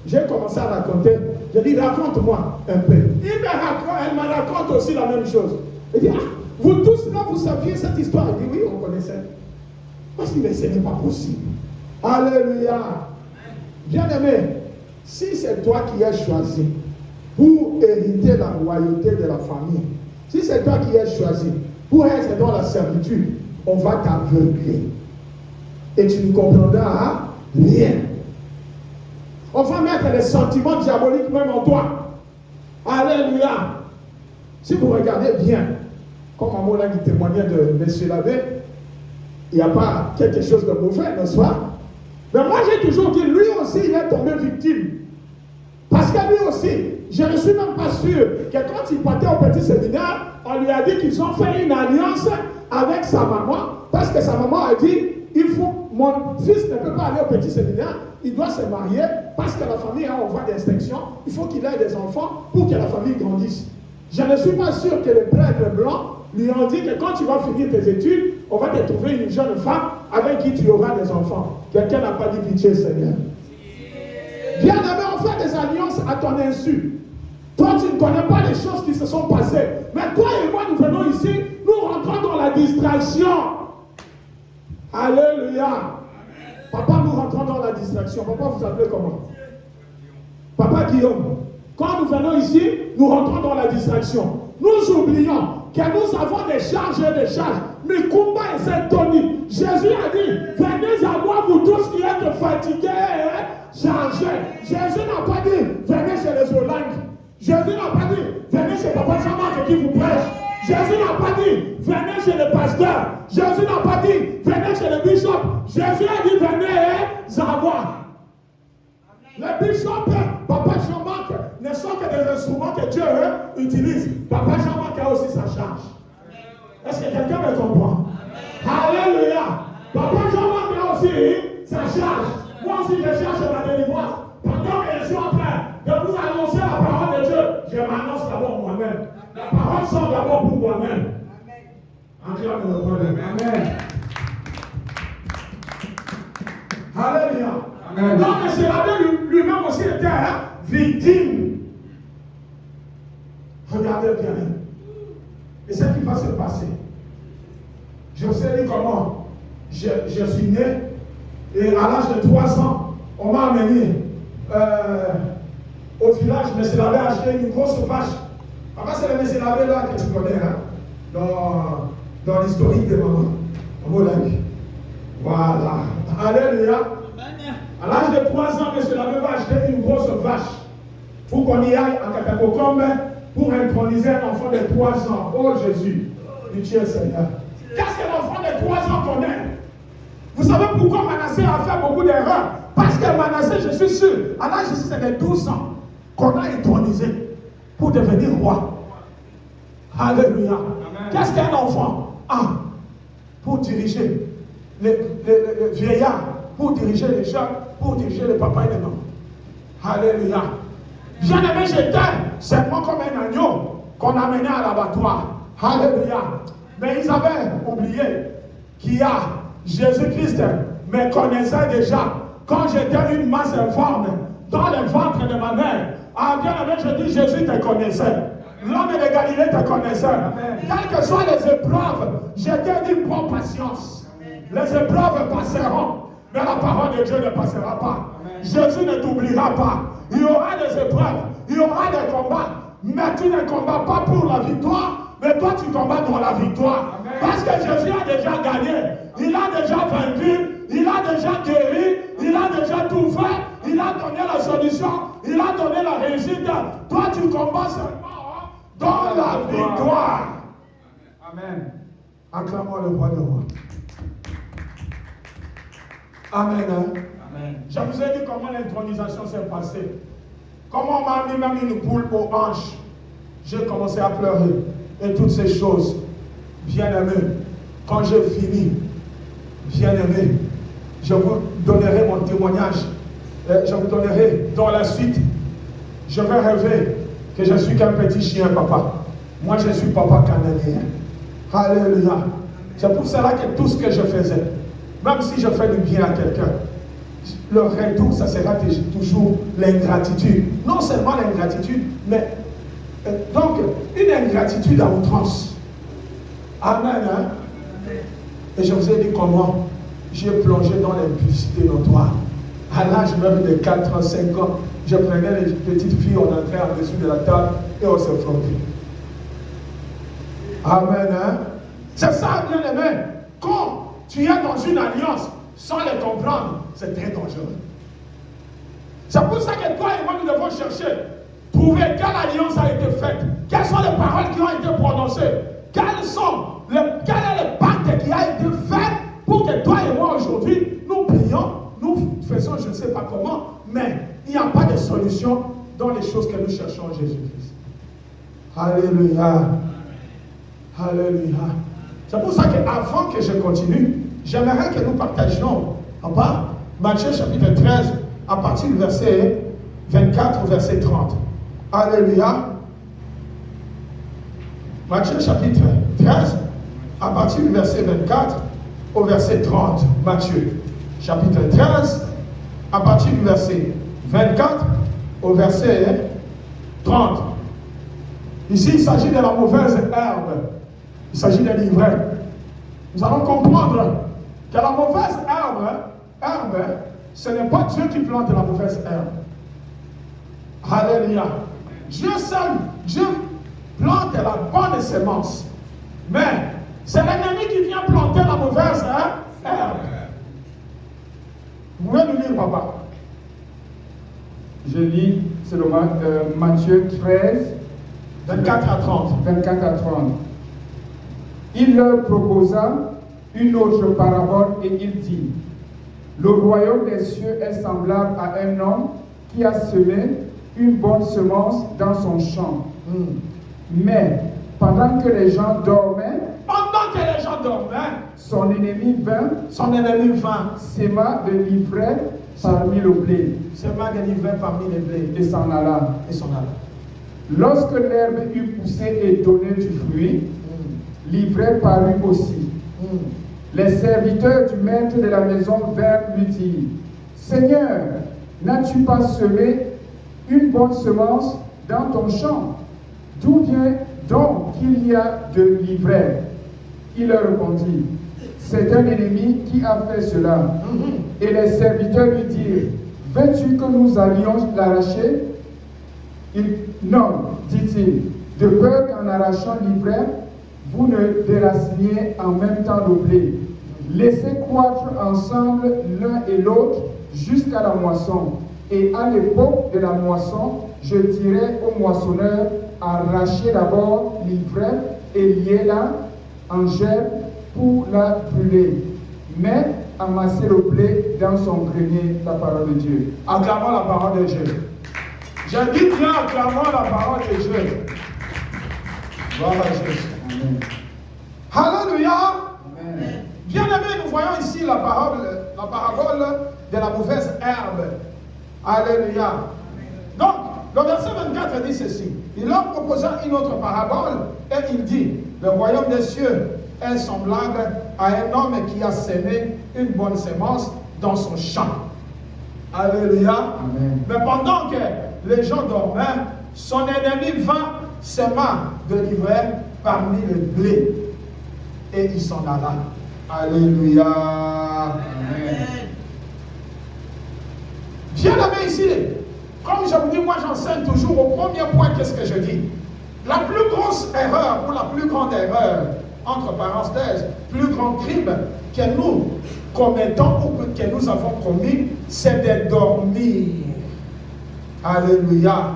j'ai commencé à raconter, je dis, raconte-moi un peu. Elle me raconte aussi la même chose. Elle dit, vous tous là, vous saviez cette histoire? Elle dit, oui, on connaissait. Parce que ce n'est pas possible. Alléluia. Bien-aimé, si c'est toi qui es choisi pour hériter la royauté de la famille, si c'est toi qui es choisi pour être dans la servitude, on va t'aveugler. Et tu ne comprendras rien. On va mettre les sentiments diaboliques même en toi. Alléluia. Si vous regardez bien, comme Maman Lang témoignait de M. l'abbé, il n'y a pas quelque chose de mauvais, n'est-ce pas? Mais moi j'ai toujours dit, lui aussi il est tombé victime. Parce que lui aussi, je ne suis même pas sûr que quand il partait au petit séminaire, on lui a dit qu'ils ont fait une alliance avec sa maman, parce que sa maman a dit, mon fils ne peut pas aller au petit séminaire, il doit se marier, parce que la famille a en voie d'extinction, il faut qu'il ait des enfants pour que la famille grandisse. Je ne suis pas sûr que les prêtres blancs lui ont dit que quand tu vas finir tes études, on va te trouver une jeune femme avec qui tu auras des enfants. Quelqu'un n'a pas dit pitié, Seigneur. Bien-aimé, on fait des alliances à ton insu. Toi, tu ne connais pas les choses qui se sont passées. Mais toi et moi, nous venons ici, nous rentrons dans la distraction. Alléluia. Papa, nous rentrons dans la distraction. Papa, vous appelez comment? Papa Guillaume. Quand nous venons ici, nous rentrons dans la distraction. Nous oublions que nous avons des charges et des charges. Mais Kumba et Saint-Tony. Jésus a dit, venez à moi, vous tous qui êtes fatigués et chargés. Jésus n'a pas dit, venez chez les Hollande. Jésus n'a pas dit, venez chez Papa Jean-Marc qui vous prêche. Jésus n'a pas dit, venez chez le pasteur. Jésus n'a pas dit, venez chez le bishop. Jésus a dit, venez à moi. Les bishops, Papa Jean-Marc, ne sont que des instruments que Dieu utilise. Papa Jean-Marc a aussi sa charge. Est-ce que quelqu'un me comprend? Alléluia. Papa Jean-Marc a aussi sa charge. Moi aussi, je cherche ma délivrance. Pendant que je suis en train de vous annoncer la parole de Dieu, je m'annonce d'abord moi-même. La parole sort d'abord pour moi-même. Amen. Alléluia. Donc, M. l'abbé lui-même aussi était victime. Regardez bien. Et ce qui va se passer. Je vous ai dit comment je suis né. Et à l'âge de 3 ans, on m'a amené au village. M. l'abbé a acheté une grosse vache. Papa, c'est le M. l'abbé là que tu connais, hein, dans l'historique de maman. Voilà. Alléluia. À l'âge de 3 ans, M. l'abbé va acheter une grosse vache pour qu'on y aille en Catacombe pour introniser un enfant de 3 ans. Oh Jésus, Dieu Seigneur. Qu'est-ce que l'enfant de 3 ans connaît? Vous savez pourquoi Manassé a fait beaucoup d'erreurs? Parce que Manassé, je suis sûr, à l'âge de 12 ans, qu'on a intronisé pour devenir roi. Alléluia. Qu'est-ce qu'un enfant a pour diriger les vieillards, pour diriger les jeunes, pour diriger les papas et les mamans? Alléluia. Bien-aimé, j'étais seulement comme un agneau qu'on amenait à l'abattoir. Alléluia. Mais ils avaient oublié qu'il y a Jésus-Christ me connaissait déjà quand j'étais une masse informe dans le ventre de ma mère. Ah, bien-aimé, je dis Jésus te connaissait. L'homme de Galilée te connaissait. Quelles que soient les épreuves, j'étais d'une bonne patience. Les épreuves passeront, mais la parole de Dieu ne passera pas. Jésus ne t'oubliera pas. Il y aura des épreuves, il y aura des combats, mais tu ne combats pas pour la victoire, mais toi tu combats pour la victoire. Amen. Parce que Jésus a déjà gagné, il a déjà vaincu, il a déjà guéri, il a déjà tout fait, il a donné la solution, il a donné la réussite. Toi tu combats seulement dans la victoire. Amen. Acclamons le roi de roi. Amen. Amen. Je vous ai dit comment l'intronisation s'est passée. Comment on m'a mis même une poule aux hanches. J'ai commencé à pleurer. Et toutes ces choses. Bien-aimé, quand j'ai fini, bien-aimé, je vous donnerai mon témoignage. Je vous donnerai dans la suite. Je vais rêver que je suis qu'un petit chien, papa. Moi, je suis papa canadien. Alléluia. C'est pour cela que tout ce que je faisais, même si je fais du bien à quelqu'un, le retour, ça sera toujours l'ingratitude. Non seulement l'ingratitude, mais donc une ingratitude à outrance. Amen. Hein? Et je vous ai dit comment j'ai plongé dans l'impudicité notoire. À l'âge même de 4 ans, 5 ans, je prenais les petites filles, on entrait en dessous de la table et on se frottait. Amen. Hein? C'est ça, bien aimé. Quand tu es dans une alliance, sans les comprendre, c'est très dangereux. C'est pour ça que toi et moi, nous devons chercher, trouver quelle alliance a été faite, quelles sont les paroles qui ont été prononcées, quel est le pacte qui a été fait pour que toi et moi aujourd'hui, nous prions, nous faisons je ne sais pas comment, mais il n'y a pas de solution dans les choses que nous cherchons en Jésus-Christ. Alléluia. Alléluia. C'est pour ça qu'avant que je continue, j'aimerais que nous partagions, papa, Matthieu chapitre 13, à partir du verset 24 au verset 30. Alléluia. Matthieu chapitre 13, à partir du verset 24 au verset 30. Matthieu chapitre 13, à partir du verset 24 au verset 30. Ici, il s'agit de la mauvaise herbe. Il s'agit de l'ivraie. Nous allons comprendre que la mauvaise herbe, ce n'est pas Dieu qui plante la mauvaise herbe. Alléluia. Dieu seul, Dieu plante la bonne semence. Mais c'est l'ennemi qui vient planter la mauvaise herbe. Vous pouvez nous lire, papa? Je lis seulement Matthieu 13, 24 à 30. 24 à 30. Il leur proposa une autre parabole et il dit: le royaume des cieux est semblable à un homme qui a semé une bonne semence dans son champ. Mais pendant que les gens dormaient, son ennemi vint, sema de l'ivraie parmi le blé, et s'en alla. Lorsque l'herbe eut poussé et donné du fruit, l'ivraie parut aussi. Les serviteurs du maître de la maison vinrent lui dire: Seigneur, n'as-tu pas semé une bonne semence dans ton champ? D'où vient donc qu'il y a de l'ivraie? Il leur répondit: c'est un ennemi qui a fait cela. Et les serviteurs lui dirent: veux-tu que nous allions l'arracher? Non, dit-il, de peur qu'en arrachant l'ivraie, vous ne déraciniez en même temps le blé. Laissez croître ensemble l'un et l'autre jusqu'à la moisson. Et à l'époque de la moisson, je dirai au moissonneur: arrachez d'abord l'ivraie et liez-la en gerbe pour la brûler. Mais amassez le blé dans son grenier. La parole de Dieu. Acclamons la parole de Dieu. J'ai dit bien, acclamons la parole de Dieu. Gloire à Jésus. Amen. Alléluia. Amen. Bien aimé, nous voyons ici la parabole de la mauvaise herbe. Alléluia. Donc, le verset 24 dit ceci. Il leur proposa une autre parabole et il dit: le royaume des cieux est semblable à un homme qui a semé une bonne semence dans son champ. Alléluia. Amen. Mais pendant que les gens dormaient, son ennemi vint, sema de l'ivraie parmi le blé, et il s'en alla. Alléluia. Amen. Bien aimé ici, comme je vous dis, moi j'enseigne toujours au premier point, qu'est-ce que je dis? La plus grosse erreur, ou la plus grande erreur, entre parenthèses, plus grand crime que nous commettons ou que nous avons commis, c'est de dormir. Alléluia.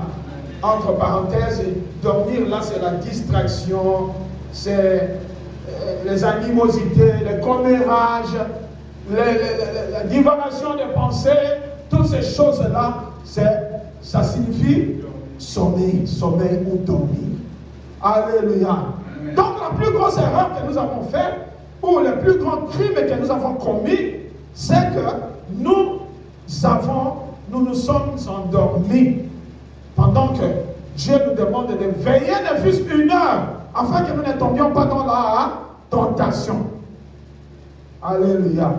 Entre parenthèses, dormir là c'est la distraction, c'est les animosités, les commérages, la divagation des pensées, toutes ces choses-là, ça signifie sommeil ou dormir. Alléluia. Donc la plus grosse erreur que nous avons faite, ou le plus grand crime que nous avons commis, c'est que nous nous sommes endormis pendant que Dieu nous demande de veiller ne fût-ce 1 heure afin que nous ne tombions pas dans la tentation. Alléluia.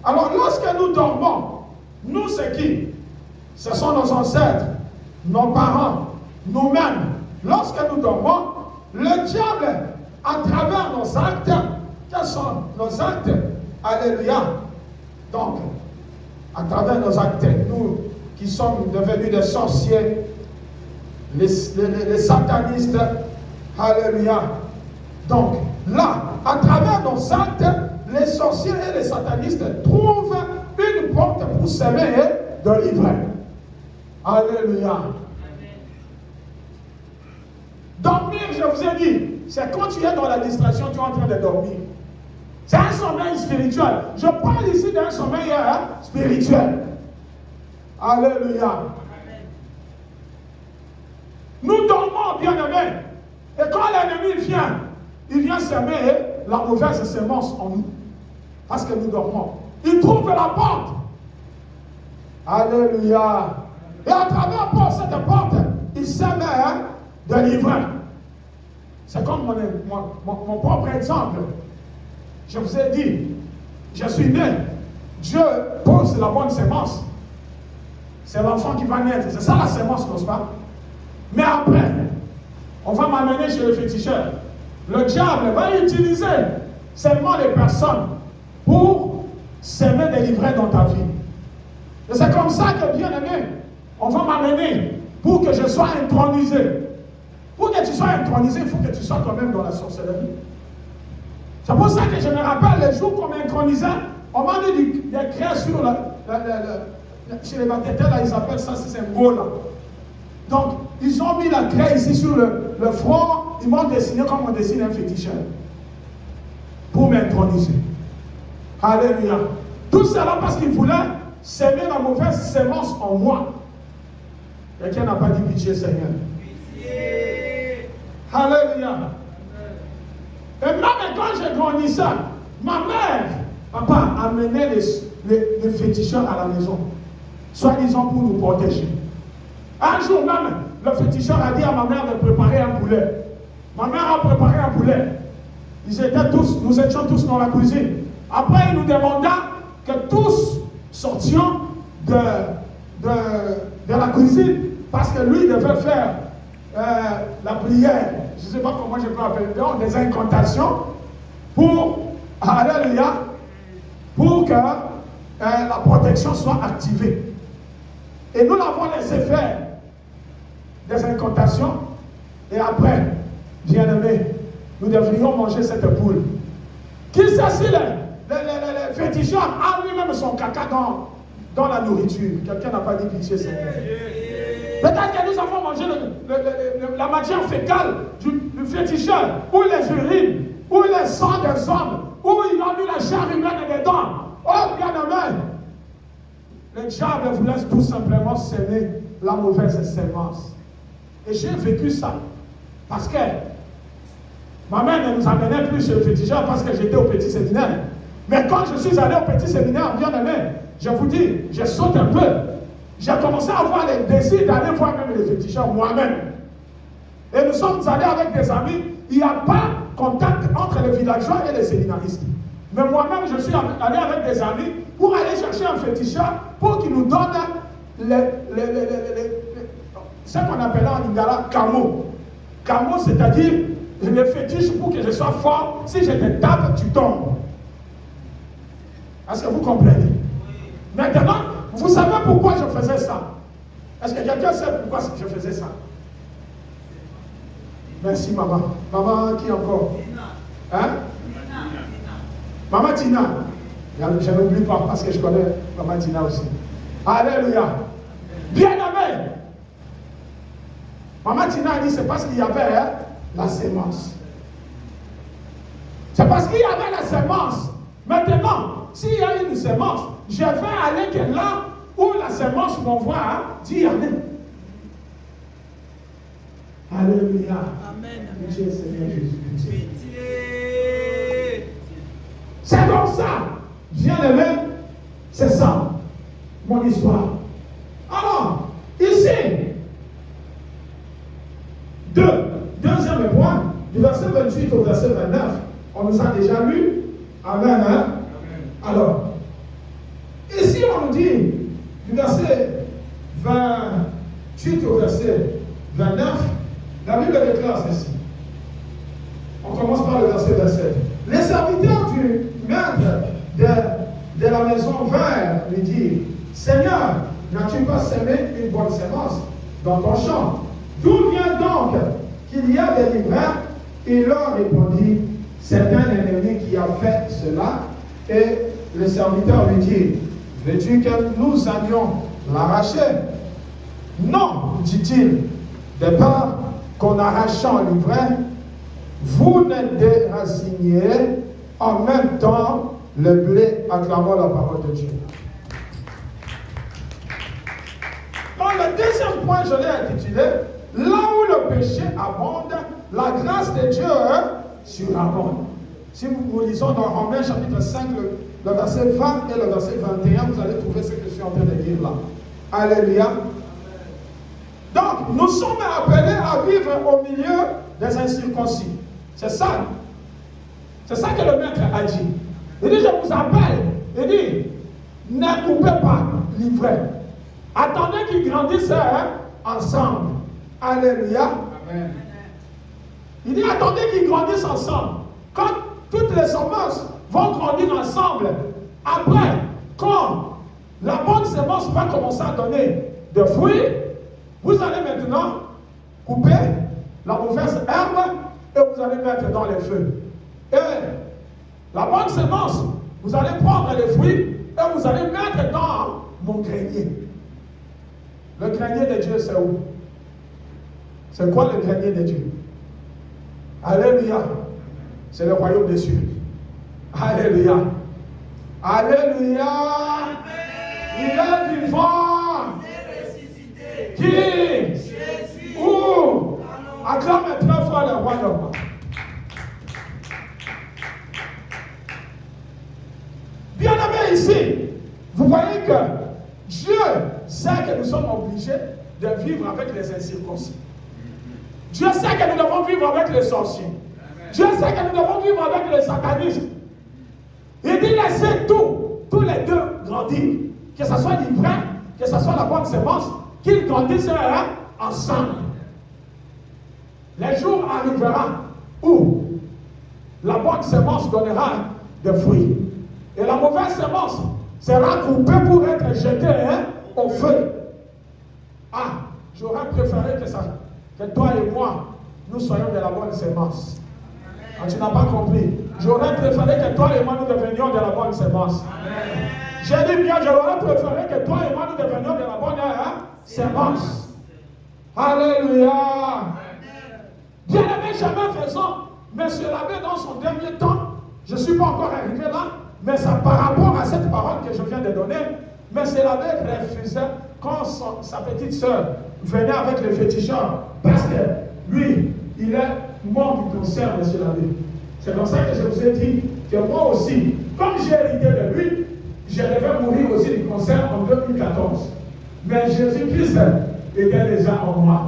Alors lorsque nous dormons, nous c'est qui? Ce sont nos ancêtres, nos parents, nous-mêmes. Lorsque nous dormons, le diable, à travers nos actes, quels sont nos actes? Alléluia. Donc, à travers nos actes, nous qui sommes devenus des sorciers, les satanistes, alléluia. Donc, là, à travers nos actes, les sorciers et les satanistes trouvent une porte pour s'aimer de l'ivraie. Alléluia. Dormir, je vous ai dit, c'est quand tu es dans la distraction, tu es en train de dormir. C'est un sommeil spirituel. Je parle ici d'un sommeil spirituel. Alléluia. Nous dormons, bien aimés. Et quand l'ennemi vient, il vient semer la mauvaise semence en nous. Parce que nous dormons. Il trouve la porte. Alléluia. Et à travers cette porte, il sème de l'ivraie. C'est comme mon propre exemple. Je vous ai dit, je suis né. Dieu pose la bonne semence. C'est l'enfant qui va naître. C'est ça la semence, n'est-ce pas? Mais après, On va m'amener chez le féticheur. Le diable va utiliser seulement les personnes pour s'aimer des livrets dans ta vie. Et c'est comme ça que, bien aimé, on va m'amener pour que je sois intronisé. Pour que tu sois intronisé, il faut que tu sois quand même dans la sorcellerie. C'est pour ça que je me rappelle les jours qu'on m'intronisait, on m'a mis des craies sur chez les baptêmes, là, ils appellent ça, c'est un symbole. Donc, ils ont mis la craie ici sur le front, ils m'ont dessiné comme on dessine un féticheur. Pour m'introniser. Alléluia. Tout cela parce qu'ils voulaient s'aimer la mauvaise sémence en moi. Quelqu'un n'a pas dit pitié, Seigneur. Pitié. Alléluia. Et même quand j'ai grandissé, ma mère, papa, amenait les féticheurs à la maison. Soi-disant pour nous protéger. Un jour même, le féticheur a dit à ma mère de préparer un poulet. Ma mère a préparé un poulet. Nous étions tous dans la cuisine. Après, il nous demanda que tous sortions de la cuisine parce que lui devait faire la prière. Je ne sais pas comment je peux appeler, des incantations pour, alléluia, pour que la protection soit activée. Et nous l'avons laissé faire des incantations. Et après, bien aimé, nous devrions manger cette poule. Qui sait si le féticheur a lui-même son caca dans la nourriture? Quelqu'un n'a pas dit pitié, Seigneur. Peut-être que nous avons mangé la matière fécale du féticheur, ou les urines, ou les sangs des hommes, ou il a mis la chair humaine dedans. Oh, bien aimé, le diable vous laisse tout simplement s'aimer la mauvaise sémence. Et j'ai vécu ça. Parce que ma mère ne nous amenait plus chez le féticheur parce que j'étais au petit séminaire. Mais quand je suis allé au petit séminaire, bien aimé, je vous dis, je saute un peu. J'ai commencé à avoir le désir d'aller voir même les féticheurs moi-même. Et nous sommes allés avec des amis. Il n'y a pas contact entre les villageois et les séminaristes. Mais moi-même, je suis allé avec des amis pour aller chercher un féticheur pour qu'il nous donne ce qu'on appelle en lingala camo. Camo, c'est-à-dire le fétiche pour que je sois fort. Si je te tape, tu tombes. Est-ce que vous comprenez? Maintenant, vous savez pourquoi je faisais ça? Est-ce que quelqu'un sait pourquoi je faisais ça? Merci, maman. Maman, qui encore? Hein? Maman Tina. Je n'oublie pas parce que je connais Maman Tina aussi. Alléluia. Bien-aimé. Maman Tina a dit c'est parce qu'il y avait la sémence. C'est parce qu'il y avait la sémence. Maintenant, s'il y a une sémence, je vais aller que là où la sémence m'envoie d'y aller. Alléluia. Amen. Pitié, Seigneur Jésus. C'est comme ça. Bien aimé, c'est ça. Mon histoire. Alors, ici, deuxième point, du verset 28 au verset 29, on nous a déjà lu. Amen, hein? Alors, ici on nous dit, du verset 28 au verset 29, la Bible déclare ceci. On commence par le verset 27. Les serviteurs du maître de la maison vinrent lui dire, Seigneur, n'as-tu pas semé une bonne sémence dans ton champ? D'où vient donc qu'il y a des livrets? Il leur répondit, c'est un ennemi qui a fait cela. Et le serviteur lui dit, veux-tu que nous allions l'arracher? Non, dit-il, de peur qu'en arrachant le livret, vous ne déraciniez en même temps le blé, acclamant la parole de Dieu. Donc le deuxième point, je l'ai intitulé, là où le péché abonde, la grâce de Dieu surabonde. Si nous lisons dans Romains chapitre 5, le verset 20 et le verset 21, vous allez trouver ce que je suis en train de dire là. Alléluia. Donc, nous sommes appelés à vivre au milieu des incirconcis. C'est ça. C'est ça que le maître a dit. Il dit, je vous appelle. Il dit, ne coupez pas l'ivraie. Attendez qu'ils grandissent ensemble. Alléluia. Amen. Il dit attendez qu'ils grandissent ensemble. Quand toutes les semences vont grandir ensemble, après, quand la bonne semence va commencer à donner des fruits, vous allez maintenant couper la mauvaise herbe et vous allez mettre dans les feux. Et la bonne semence, vous allez prendre les fruits et vous allez mettre dans mon grenier. Le grenier de Dieu, c'est où? C'est quoi le grenier de Dieu? Alléluia. C'est le royaume des cieux. Alléluia. Alléluia. Il est vivant. Qui? Jésus. Où? Acclame très fort le roi de roi. Bien aimé ici, vous voyez que Dieu sait que nous sommes obligés de vivre avec les incirconcis. Dieu sait que nous devons vivre avec les sorciers. Dieu sait que nous devons vivre avec les satanistes. Il dit laissez tous les deux grandir. Que ce soit l'ivraie, que ce soit la bonne semence, qu'ils grandissent ensemble. Les jours arriveront où la bonne semence donnera des fruits. Et la mauvaise semence sera coupée pour être jetée au feu. Ah, j'aurais préféré que toi et moi, nous soyons de la bonne semence. Ah, tu n'as pas compris. J'aurais préféré que toi et moi, nous devenions de la bonne semence. J'ai dit bien, j'aurais préféré que toi et moi, nous devenions de la bonne semence. Alléluia. Bien aimé, jamais faisant, Monsieur l'abbé, dans son dernier temps, je ne suis pas encore arrivé là, mais ça par rapport à cette parole que je viens de donner, Monsieur l'abbé refusait quand sa petite soeur venait avec les féticheurs, parce que lui, il est mort du cancer, Monsieur l'abbé. C'est comme ça que je vous ai dit que moi aussi, comme j'ai hérité de lui, je devais mourir aussi du cancer en 2014. Mais Jésus-Christ était déjà en moi.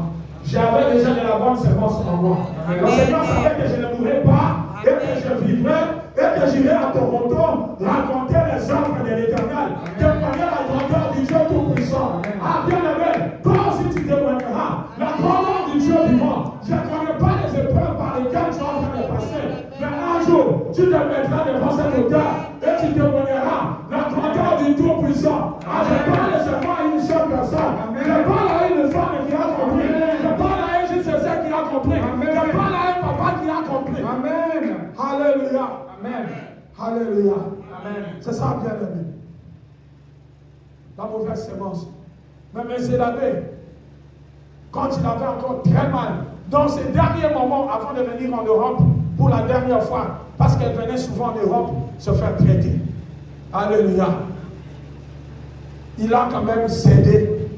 J'avais déjà de la bonne semence en moi. Le Seigneur savait que je ne mourrais pas et que je vivrais et que j'irais à Toronto raconter les œuvres de l'Éternel, témoigner la grandeur du Dieu Tout-Puissant. Ah, bien aimé, toi aussi tu témoigneras la grandeur du Dieu vivant. Je ne connais pas les épreuves par lesquelles tu es en train de passer, mais un jour tu te mettras devant cet auteur et tu témoigneras la grandeur du Tout-Puissant. Ah, je parle seulement à une seule personne. Je parle à une femme qui a compris. Je parle à un juste qui a compris. Je parle à un papa qui a compris. Amen. Alléluia. Amen. Alléluia. Amen. C'est ça, bien aimé. La mauvaise semence. Mais c'est l'abbé, quand il avait encore très mal, dans ces derniers moments, avant de venir en Europe, pour la dernière fois, parce qu'elle venait souvent en Europe se faire traiter. Alléluia. Il a quand même cédé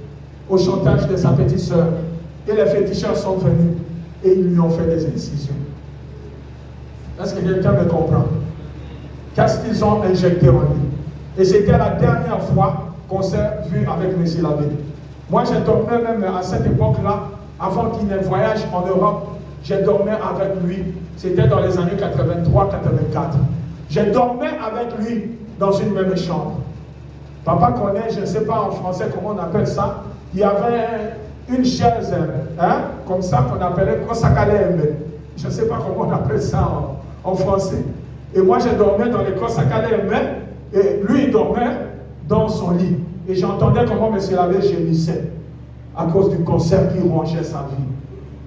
au chantage de sa petite sœur. Et les féticheurs sont venus et ils lui ont fait des incisions. Est-ce que quelqu'un me comprend? Qu'est-ce qu'ils ont injecté en lui? Et c'était la dernière fois qu'on s'est vu avec M. l'abbé. Moi, je dormais même à cette époque-là, avant qu'il ne voyage en Europe, je dormais avec lui. C'était dans les années 83-84. Je dormais avec lui dans une même chambre. Papa connaît, je ne sais pas en français comment on appelle ça. Il y avait une chaise, comme ça qu'on appelait Kosakalem. Je ne sais pas comment on appelle ça en français. Et moi, je dormais dans les Kosakalem et lui, il dormait dans son lit. Et j'entendais comment M. l'abbé gémissait à cause du cancer qui rongeait sa vie.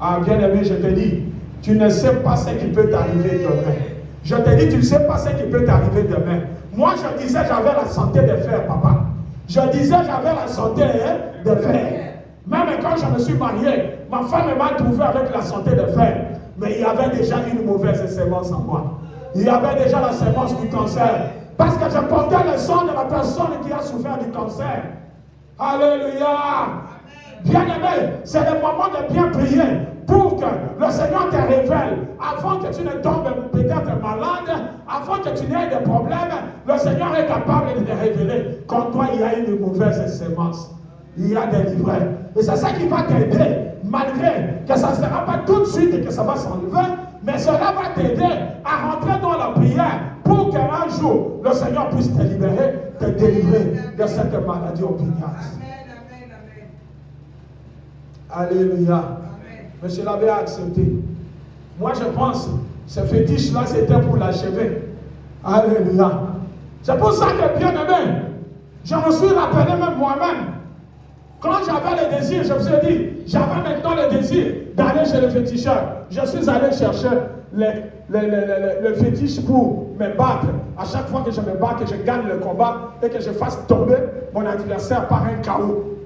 Ah, bien aimé, je te dis, tu ne sais pas ce qui peut t'arriver demain. Je te dis, tu ne sais pas ce qui peut t'arriver demain. Moi, je disais, j'avais la santé de fer, papa. Je disais, j'avais la santé de fer. Même quand je me suis marié, ma femme m'a trouvé avec la santé de fer. Mais il y avait déjà une mauvaise semence en moi. Il y avait déjà la semence du cancer. Parce que je portais le sang de la personne qui a souffert du cancer. Alléluia. Bien aimé, c'est le moment de bien prier pour que le Seigneur te révèle. Avant que tu ne tombes peut-être malade, avant que tu n'aies des problèmes, le Seigneur est capable de te révéler. Quand toi, il y a une mauvaise semence, il y a des livrets. Et c'est ça qui va t'aider, malgré que ça ne sera pas tout de suite et que ça va s'enlever, mais cela va t'aider à rentrer dans la prière pour qu'un jour, le Seigneur puisse te libérer, te délivrer de cette maladie opiniâtre. Alléluia. Monsieur l'abbé a accepté. Moi, je pense, ce fétiche-là, c'était pour l'achever. Alléluia. C'est pour ça que, bien aimé, je me suis rappelé même moi-même. Quand j'avais le désir, je vous ai dit, j'avais maintenant le désir d'aller chez le féticheur. Je suis allé chercher le fétiche pour me battre. À chaque fois que je me bats, que je gagne le combat et que je fasse tomber mon adversaire par un chaos.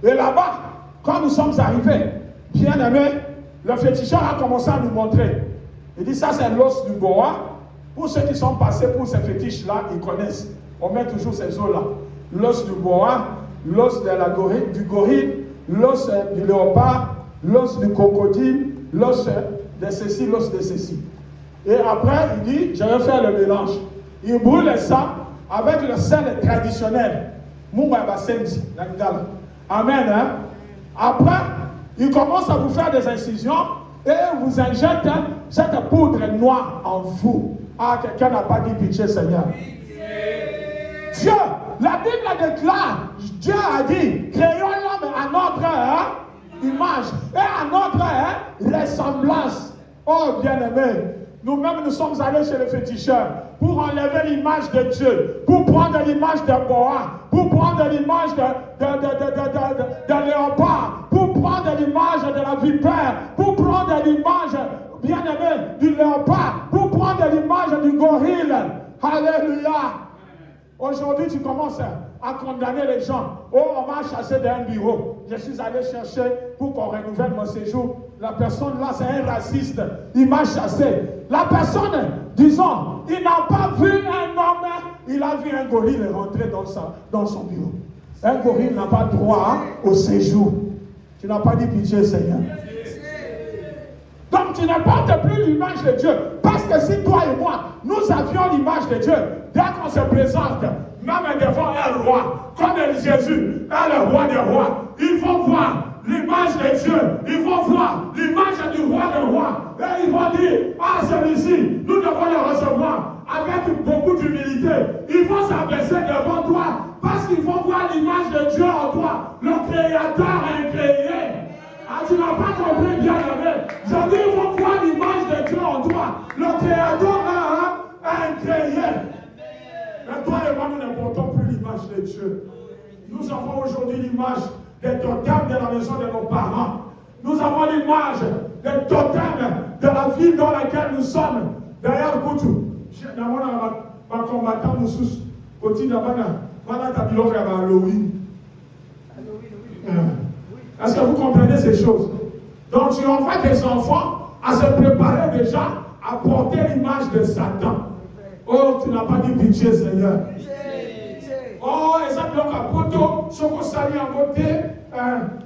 Et là-bas, quand nous sommes arrivés, bien aimé, le féticheur a commencé à nous montrer. Il dit, ça c'est l'os du boa. Pour ceux qui sont passés pour ces fétiches-là, ils connaissent. On met toujours ces os-là. L'os du boa, l'os du gorille, l'os du léopard, l'os du crocodile, l'os de ceci, l'os de ceci. Et après, il dit, je vais faire le mélange. Il brûle ça avec le sel traditionnel. Amen. Hein? Après, il commence à vous faire des incisions et vous injecte cette poudre noire en vous. Ah, quelqu'un n'a pas dit pitié, Seigneur. Dieu, la Bible déclare, Dieu a dit, créons l'homme à notre image et à notre ressemblance. Oh, bien-aimé, nous-mêmes nous sommes allés chez le féticheur pour enlever l'image de Dieu, pour prendre l'image de boa, pour prendre l'image de léopard, pour prendre l'image de la vipère, pour prendre l'image, bien-aimé, du léopard, pour prendre l'image du gorille. Alléluia. Aujourd'hui, tu commences à condamner les gens. Oh, on m'a chassé d'un bureau. Je suis allé chercher pour qu'on renouvelle mon séjour. La personne là, c'est un raciste. Il m'a chassé. La personne, disons, il n'a pas vu un homme, il a vu un gorille rentrer dans son bureau. Un gorille n'a pas droit au séjour. Tu n'as pas dit pitié, Seigneur. Donc tu ne portes plus l'image de Dieu. Parce que si toi et moi, nous avions l'image de Dieu, dès qu'on se présente, même devant un roi, comme Jésus est le roi des rois, ils vont voir l'image de Dieu, ils vont voir l'image du roi des rois, et ils vont dire, ah celui-ci, nous devons le recevoir avec beaucoup d'humilité. Ils vont s'abaisser devant toi, parce qu'ils vont voir l'image de Dieu en toi, le Créateur incréé. Ah, tu n'as pas compris, bien aimé. Je dis, ils vont voir l'image de Dieu en toi. Le Créateur a incréé. Mais toi et moi, nous ne portons plus l'image de Dieu. Nous avons aujourd'hui l'image des totems de la maison de nos parents. Nous avons l'image des totems de la ville dans laquelle nous sommes. D'ailleurs, Koutou, je ma combattant nous sous. Côté d'Abana, voilà ta bilan à Halloween. Est-ce que vous comprenez ces choses? Donc tu envoies tes enfants à se préparer déjà à porter l'image de Satan. Oh, tu n'as pas dit pitié, Seigneur. Oh, et ça bloque à poto, ce qu'on salue en côté,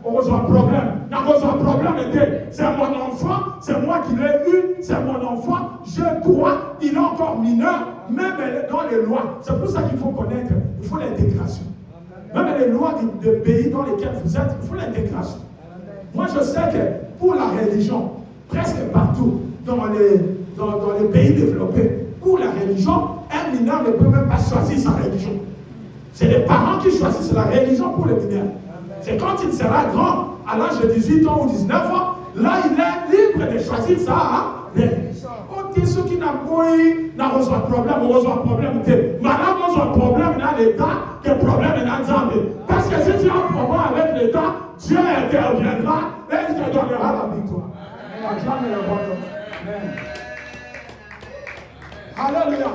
on reçoit un problème. On reçoit un problème, c'est mon enfant, c'est moi qui l'ai eu, c'est mon enfant, je dois, il est encore mineur, même dans les lois. C'est pour ça qu'il faut connaître, il faut l'intégration. Même les lois des pays dans lesquels vous êtes, il faut l'intégration. Moi, je sais que pour la religion, presque partout dans les pays développés, pour la religion, un mineur ne peut même pas choisir sa religion. C'est les parents qui choisissent la religion pour le mineur. C'est quand il sera grand, à l'âge de 18 ans ou 19 ans, là, il est libre de choisir sa religion. Ok, ceux qui n'ont reçu un problème, on reçoit un problème. Madame, on reçoit un problème dans l'État, que problème est dans le Zambie. Parce que si tu as un problème avec l'État, Dieu interviendra et il te donnera la victoire. Jamais le bonheur. Alléluia.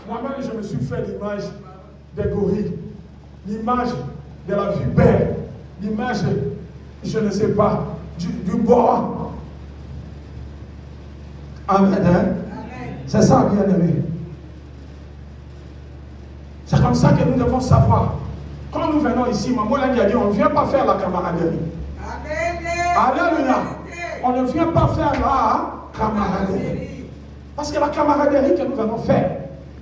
Moi-même, je me suis fait l'image des gorilles, l'image de la vipère, l'image, je ne sais pas, du bois. Amen. C'est ça, bien aimé. C'est comme ça que nous devons savoir. Quand nous venons ici, Maman l'a dit, on ne vient pas faire la camaraderie. Alléluia. On ne vient pas faire la camaraderie. Parce que la camaraderie que nous venons faire,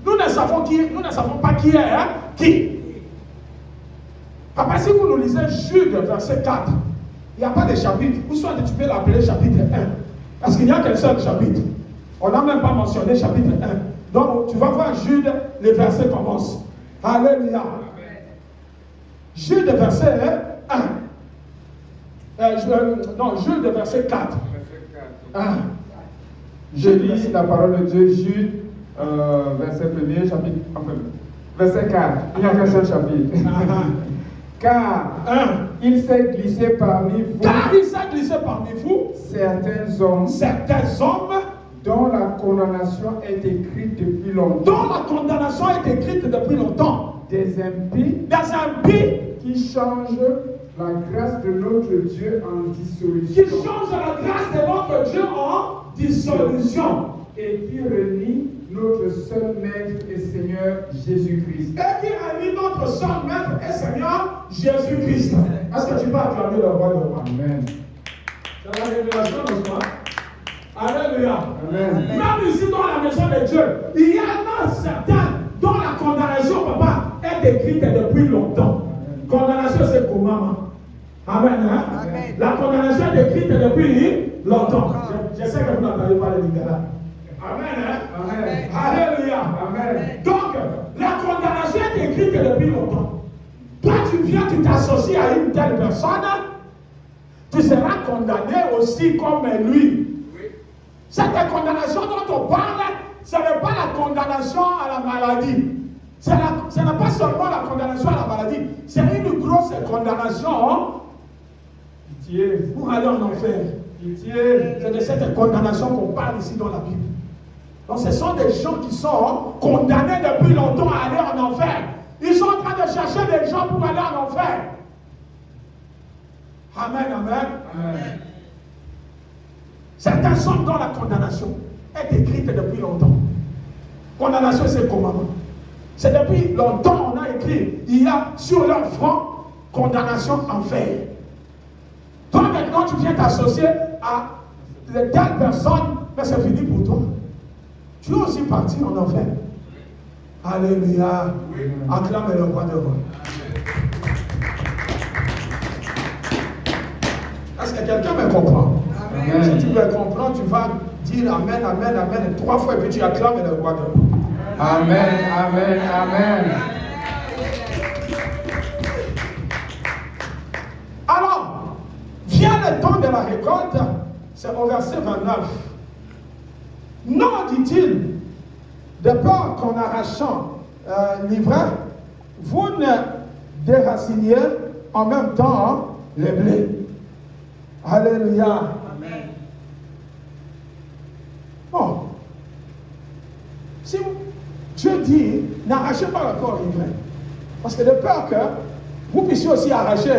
nous ne savons pas qui est, qui. Papa, si vous nous lisez Jude, verset 4, il n'y a pas de chapitre. Ou soit tu peux l'appeler chapitre 1. Parce qu'il n'y a qu'un seul chapitre. On n'a même pas mentionné chapitre 1. Donc, tu vas voir Jude, les versets commencent. Alléluia. Jude, verset 1. Jude, verset 4. Je lis la parole de Dieu, Jude, verset 1er, chapitre, enfin, verset 4. Il n'y a qu'un seul chapitre. Car il s'est glissé parmi vous. Car il s'est glissé parmi vous certains hommes dont la condamnation est écrite depuis longtemps. Dont la condamnation est écrite depuis longtemps. Des impies qui changent la grâce de notre Dieu en dissolution. Qui changent la grâce de notre Dieu en dissolution. Et qui renie notre seul Maître et Seigneur Jésus-Christ. Et qui renie notre seul Maître et Seigneur Jésus-Christ. Est-ce que tu peux acclamer le roi de roi? Amen. C'est la révélation de soi. Alléluia. Amen. Même ici dans la maison de Dieu, il y en a certains dont la condamnation, papa, est écrite depuis longtemps. Condamnation, c'est comment? Amen. Hein? Amen. La condamnation est écrite depuis longtemps. Je sais que vous n'entendez pas les lingala. Amen. Hein? Amen. Alléluia. Amen. Donc, la condamnation est écrite depuis longtemps. Toi, tu viens, tu t'associes à une telle personne, tu seras condamné aussi comme lui. Cette condamnation dont on parle, ce n'est pas la condamnation à la maladie. Ce n'est pas seulement la condamnation à la maladie. C'est une grosse condamnation pour aller en enfer. C'est de cette condamnation qu'on parle ici dans la Bible. Donc ce sont des gens qui sont condamnés depuis longtemps à aller en enfer. Ils sont en train de chercher des gens pour aller en enfer. Amen, amen. Amen. Certains sont dans la condamnation est écrite depuis longtemps. Condamnation, c'est commandement. C'est depuis longtemps on a écrit, il y a sur leur front condamnation enfer. Toi maintenant tu viens t'associer à de telles personnes, mais c'est fini pour toi. Tu es aussi parti en enfer. Alléluia. Acclame le roi de roi. Est-ce que quelqu'un me comprend? Amen. Si tu me comprends, tu vas dire Amen, Amen, Amen 3 fois et puis tu acclames le roi de roi. Amen, Amen, Amen. Alors, vient le temps de la récolte, c'est au verset 29. Non, dit-il, de peur qu'en arrachant l'ivraie, vous ne déraciniez en même temps le blé. Alléluia. Amen. Bon, si Dieu dit, n'arrachez pas le corps ivraie, parce que de peur que vous puissiez aussi arracher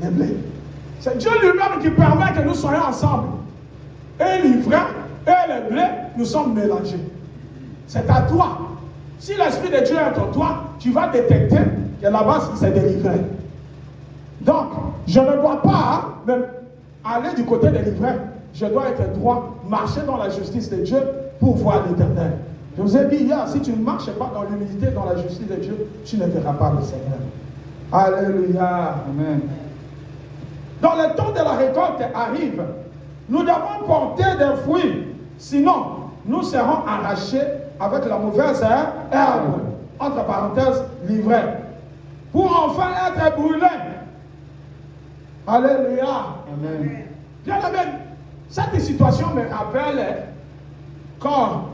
le blé. C'est Dieu lui-même qui permet que nous soyons ensemble. Et l'ivraie et le blé, nous sommes mélangés. C'est à toi. Si l'Esprit de Dieu est en toi, tu vas détecter que là-bas, c'est de l'ivraie. Donc, je ne dois pas aller du côté de l'ivraie. Je dois être droit, marcher dans la justice de Dieu pour voir l'Éternel. Je vous ai dit hier, si tu ne marches pas dans l'humilité, dans la justice de Dieu, tu ne verras pas le Seigneur. Alléluia. Amen. Dans le temps de la récolte arrive, nous devons porter des fruits, sinon nous serons arrachés avec la mauvaise herbe, entre parenthèses, l'ivraie, pour enfin être brûlés. Alléluia. Amen. Bien aimé, cette situation me rappelle quand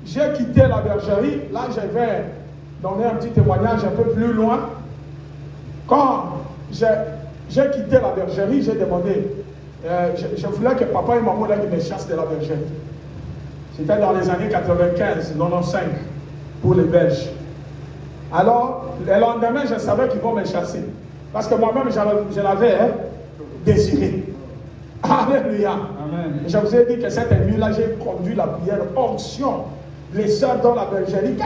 j'ai quitté la bergerie. Là, je vais donner un petit témoignage un peu plus loin. Quand j'ai quitté la bergerie, j'ai demandé, je voulais que papa et maman me chassent de la bergerie. C'était dans les années 95, 95, pour les Belges. Alors, le lendemain, je savais qu'ils vont me chasser. Parce que moi-même, je l'avais désiré. Alléluia. Amen. Je vous ai dit que cette nuit-là, j'ai conduit la prière onction. Les sœurs dans la bergerie,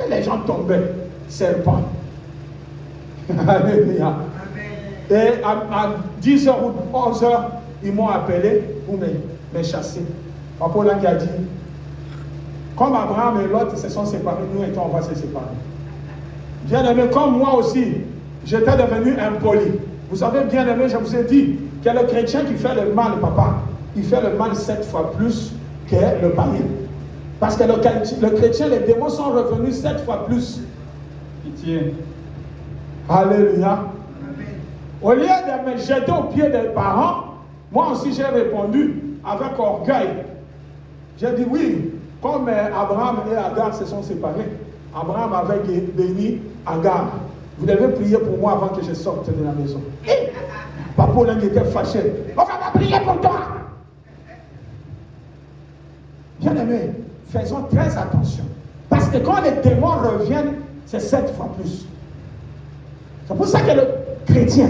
les gens tombaient. Serpent. Alléluia. Amen. Et à 10h ou 11h, ils m'ont appelé pour me chasser. Papa là qui a dit, comme Abraham et Lot se sont séparés, nous et toi on va se séparer. Bien aimé, comme moi aussi, j'étais devenu impoli. Vous savez, bien aimé, je vous ai dit que le chrétien qui fait le mal, papa, il fait le mal 7 fois plus que le païen. Parce que le chrétien, les démons sont revenus 7 fois plus. Pitié. Alléluia. Amen. Au lieu de me jeter aux pieds des parents, moi aussi j'ai répondu avec orgueil. J'ai dit oui, comme Abraham et Agar se sont séparés, Abraham avait béni Agar. Vous devez prier pour moi avant que je sorte de la maison. Et Papa Lang était fâché. On va pas prier pour toi. Bien aimé, faisons très attention. Parce que quand les démons reviennent, c'est 7 fois plus. C'est pour ça que le chrétien,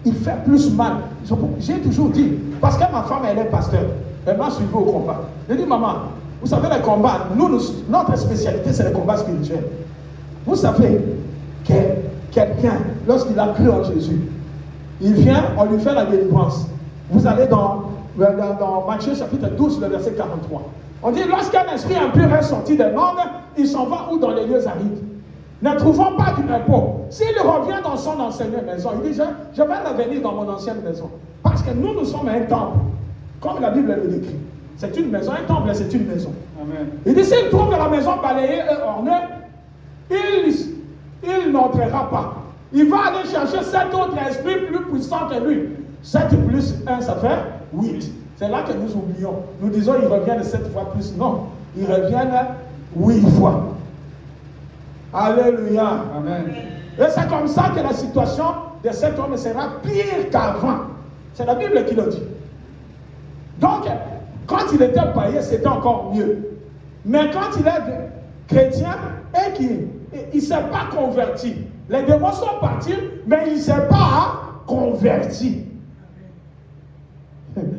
il fait plus mal. J'ai toujours dit, parce que ma femme, elle est pasteur, elle m'a suivi au combat. J'ai dit, maman, vous savez, les combats, notre spécialité, c'est les combats spirituels. Vous savez que quelqu'un, lorsqu'il a cru en Jésus, il vient, on lui fait la délivrance. Vous allez dans Matthieu chapitre 12, le verset 43. On dit, lorsqu'un esprit impur est sorti des morts, il s'en va où dans les lieux arides. Ne trouvons pas du repos. S'il revient dans son ancienne maison, il dit, je vais revenir dans mon ancienne maison. Parce que nous sommes un temple. Comme la Bible le décrit. C'est une maison, un temple, c'est une maison. Amen. Il dit, s'il trouve la maison balayée et ornée, il n'entrera pas. Il va aller chercher 7 autres esprits plus puissants que lui. 7 plus 1, ça fait 8. C'est là que nous oublions. Nous disons, ils reviennent 7 fois plus. Non, ils reviennent 8 fois. Alléluia. Amen. Et c'est comme ça que la situation de cet homme sera pire qu'avant. C'est la Bible qui le dit. Donc, quand il était païen, c'était encore mieux. Mais quand il est chrétien et qu'il ne s'est pas converti, les démons sont partis, mais il ne s'est pas converti.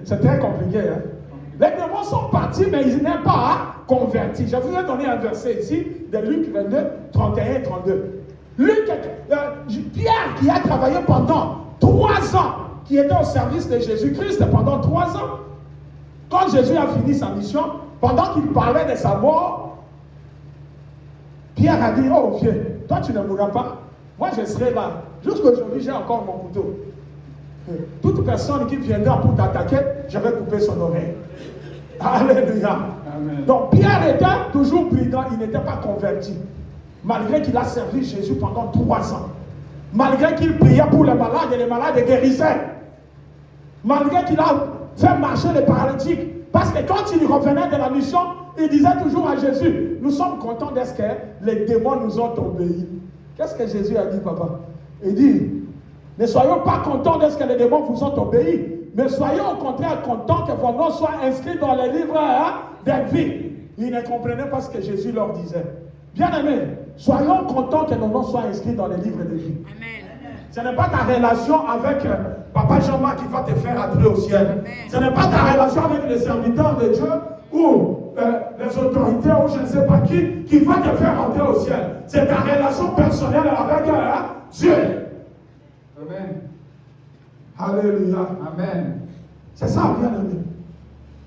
C'est très compliqué. Hein? Les démons sont partis, mais il n'est pas converti. Je vous ai donné un verset ici de Luc 22, 31 et 32. Pierre qui a travaillé pendant 3 ans, qui était au service de Jésus-Christ pendant 3 ans. Quand Jésus a fini sa mission, pendant qu'il parlait de sa mort, Pierre a dit, oh vieux, toi tu ne mourras pas. Moi je serai là. Jusqu'aujourd'hui, j'ai encore mon couteau. Toute personne qui viendra pour t'attaquer, je vais couper son oreille. Alléluia. Amen. Donc Pierre était toujours prudent, il n'était pas converti. Malgré qu'il a servi Jésus pendant 3 ans. Malgré qu'il priait pour les malades et les malades guérissaient. Malgré qu'il a fait marcher les paralytiques. Parce que quand il revenait de la mission, il disait toujours à Jésus, nous sommes contents d'être que les démons nous ont obéi. Qu'est-ce que Jésus a dit, papa? Il dit, ne soyons pas contents d'être que les démons vous ont obéi, mais soyons au contraire contents que vos noms soient inscrits dans les livres des vies. Ils ne comprenaient pas ce que Jésus leur disait. Bien aimé, soyons contents que nos noms soient inscrits dans les livres des vies. Amen. Ce n'est pas ta relation avec Papa Jean-Marc qui va te faire entrer au ciel. Amen. Ce n'est pas ta relation avec les serviteurs de Dieu ou les autorités ou je ne sais pas qui va te faire entrer au ciel. C'est ta relation personnelle avec Dieu. Amen. Alléluia. Amen. C'est ça, bien aimé.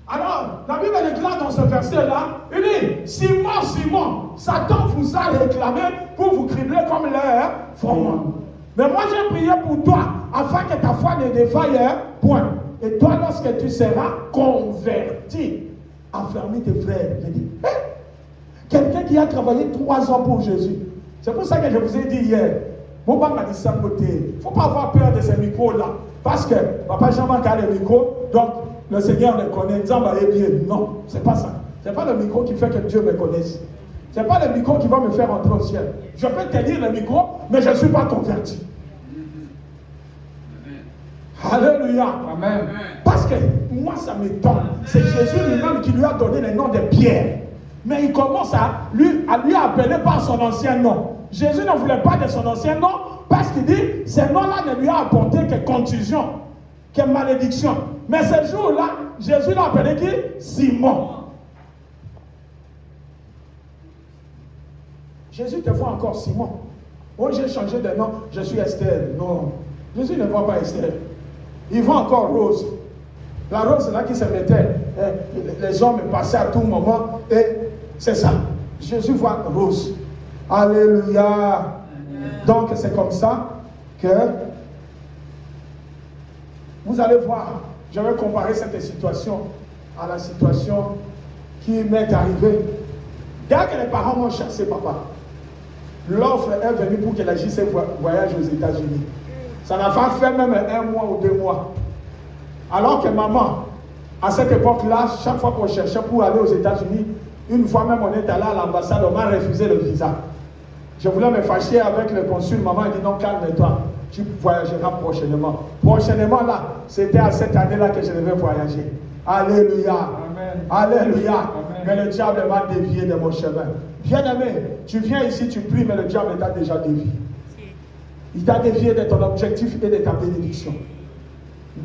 Alors, la Bible déclare dans ce verset-là, il dit, Simon, Simon, Satan vous a réclamé pour vous cribler comme les froment. Mais moi j'ai prié pour toi, afin que ta foi ne défaille point. Et toi, lorsque tu seras converti, affermis tes frères. J'ai dit, quelqu'un qui a travaillé 3 ans pour Jésus. C'est pour ça que je vous ai dit hier, mon papa m'a dit ça côté. Il ne faut pas avoir peur de ces micros-là. Parce que Papa Jean-Marc a le micro, donc le Seigneur le connaît. Non, c'est pas ça. Ce n'est pas le micro qui fait que Dieu me connaisse. Ce n'est pas le micro qui va me faire entrer au ciel. Je peux tenir le micro, mais je ne suis pas converti. Alléluia. Amen. Parce que moi, ça m'étonne. C'est Jésus lui-même qui lui a donné le nom de Pierre. Mais il commence à lui appeler par son ancien nom. Jésus ne voulait pas de son ancien nom parce qu'il dit, ce nom-là ne lui a apporté que contusion, que malédiction. Mais ce jour-là, Jésus l'a appelé qui? Simon. Jésus te voit encore Simon. Oh, j'ai changé de nom, je suis Esther. Non, Jésus ne voit pas Esther. Il voit encore Rose. La rose là qui se mettait, les hommes passaient à tout moment, et c'est ça. Jésus voit Rose. Alléluia. Donc c'est comme ça que vous allez voir. Je vais comparer cette situation à la situation qui m'est arrivée. Dès que les parents m'ont chassé, papa, l'offre est venue pour que la JC voyage aux États-Unis. Ça n'a pas fait même 1 mois ou 2 mois. Alors que maman, À cette époque-là, chaque fois qu'on cherchait pour aller aux États-Unis, une fois même on est allé à l'ambassade, on m'a refusé le visa. Je voulais me fâcher avec le consul. Maman a dit non, calme-toi, tu voyageras prochainement. Prochainement là, c'était à cette année-là que je devais voyager. Alléluia. Amen. Alléluia. Amen. Mais le diable m'a dévié de mon chemin. Bien-aimé, tu viens ici, tu pries, mais le diable t'a déjà dévié. Il t'a dévié de ton objectif et de ta bénédiction.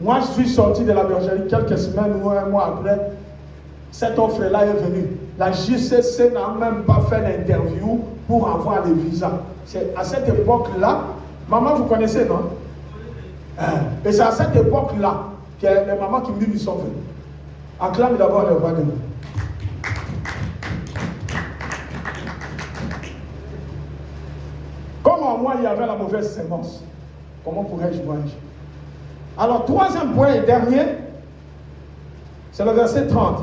Moi, je suis sorti de la bergerie quelques semaines ou un mois après. Cette offre-là est venue. La JCC n'a même pas fait l'interview pour avoir les visas. C'est à cette époque-là, maman, vous connaissez, non? Et c'est à cette époque-là que les mamans qui me sont venues. Acclame d'abord le roi de nous. Comme en moi, il y avait la mauvaise sémence. Comment pourrais-je voyager? Alors, troisième point et dernier, c'est le verset 30.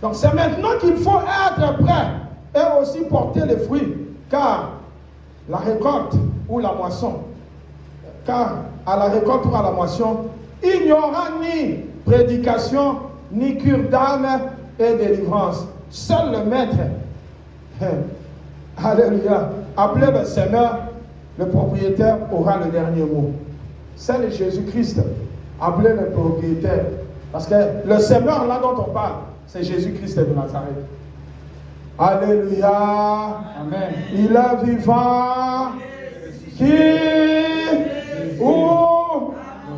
Donc, c'est maintenant qu'il faut être prêt et aussi porter les fruits, car la récolte ou la moisson, car à la récolte ou à la moisson, il n'y aura ni prédication, ni cure d'âme et délivrance. Seul le maître, alléluia, appelé le Seigneur, le propriétaire aura le dernier mot. C'est Jésus-Christ, appelé le propriétaire. Parce que le Seigneur là dont on parle, c'est Jésus-Christ de Nazareth. Alléluia. Amen. Il est vivant.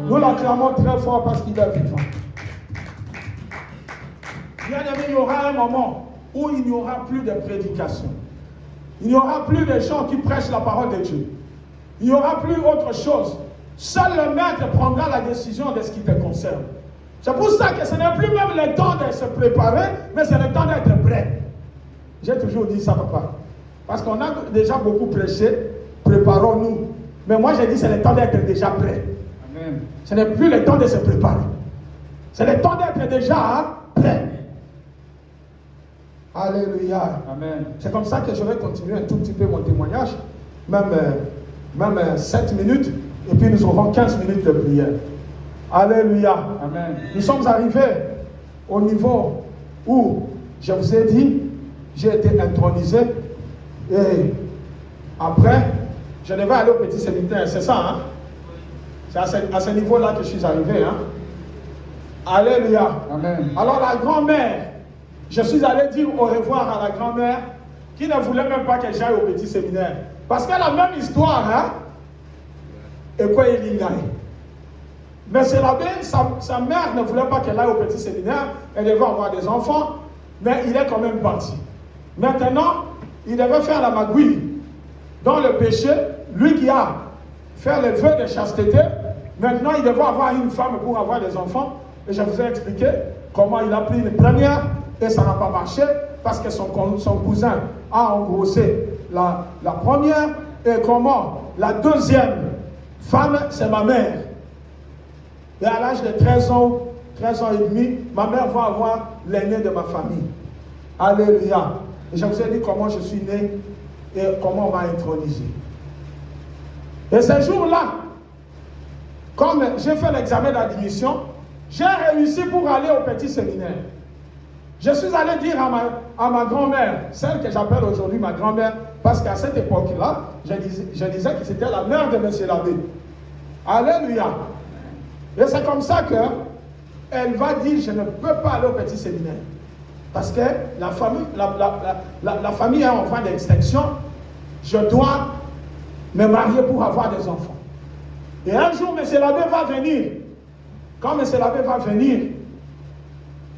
Nous l'acclamons très fort parce qu'il est vivant. Bien aimé, il y aura un moment où il n'y aura plus de prédication. Il n'y aura plus de gens qui prêchent la parole de Dieu. Il n'y aura plus autre chose. Seul le maître prendra la décision de ce qui te concerne. C'est pour ça que ce n'est plus même le temps de se préparer, mais c'est le temps d'être prêt. J'ai toujours dit ça, papa. Parce qu'on a déjà beaucoup prêché, préparons-nous. Mais moi, j'ai dit c'est le temps d'être déjà prêt. Amen. Ce n'est plus le temps de se préparer. C'est le temps d'être déjà prêt. Alléluia. Amen. C'est comme ça que je vais continuer un tout petit peu mon témoignage, même 7 minutes, et puis nous aurons 15 minutes de prière. Alléluia. Amen. Nous sommes arrivés au niveau où, je vous ai dit, j'ai été intronisé, et après, je devais aller au petit séminaire, c'est ça, hein? C'est à ce niveau-là que je suis arrivé, hein? Alléluia. Amen. Alors la grand-mère, je suis allé dire au revoir à la grand-mère qui ne voulait même pas que j'aille au petit séminaire. Parce qu'elle a la même histoire, hein? Et quoi il y a? Mais c'est la belle, sa mère ne voulait pas qu'elle aille au petit séminaire, elle devait avoir des enfants, mais il est quand même parti. Maintenant, il devait faire la magouille dans le péché, lui qui a fait le vœu de chasteté, maintenant il devait avoir une femme pour avoir des enfants, et je vous ai expliqué comment il a pris une première, et ça n'a pas marché, parce que son cousin a engrossé la première, et comment la deuxième femme, c'est ma mère. Et à l'âge de 13 ans et demi, ma mère va avoir l'aîné de ma famille. Alléluia. Et je vous ai dit comment je suis né et comment on m'a intronisé. Et ce jour-là, comme j'ai fait l'examen d'admission, j'ai réussi pour aller au petit séminaire. Je suis allé dire à ma grand-mère, celle que j'appelle aujourd'hui ma grand-mère, parce qu'à cette époque-là, je disais que c'était la mère de M. l'abbé. Alléluia. Et c'est comme ça qu'elle va dire, je ne peux pas aller au petit séminaire. Parce que la famille est en voie d'extinction. Je dois me marier pour avoir des enfants. Et un jour, M. l'abbé va venir. Quand M. l'abbé va venir,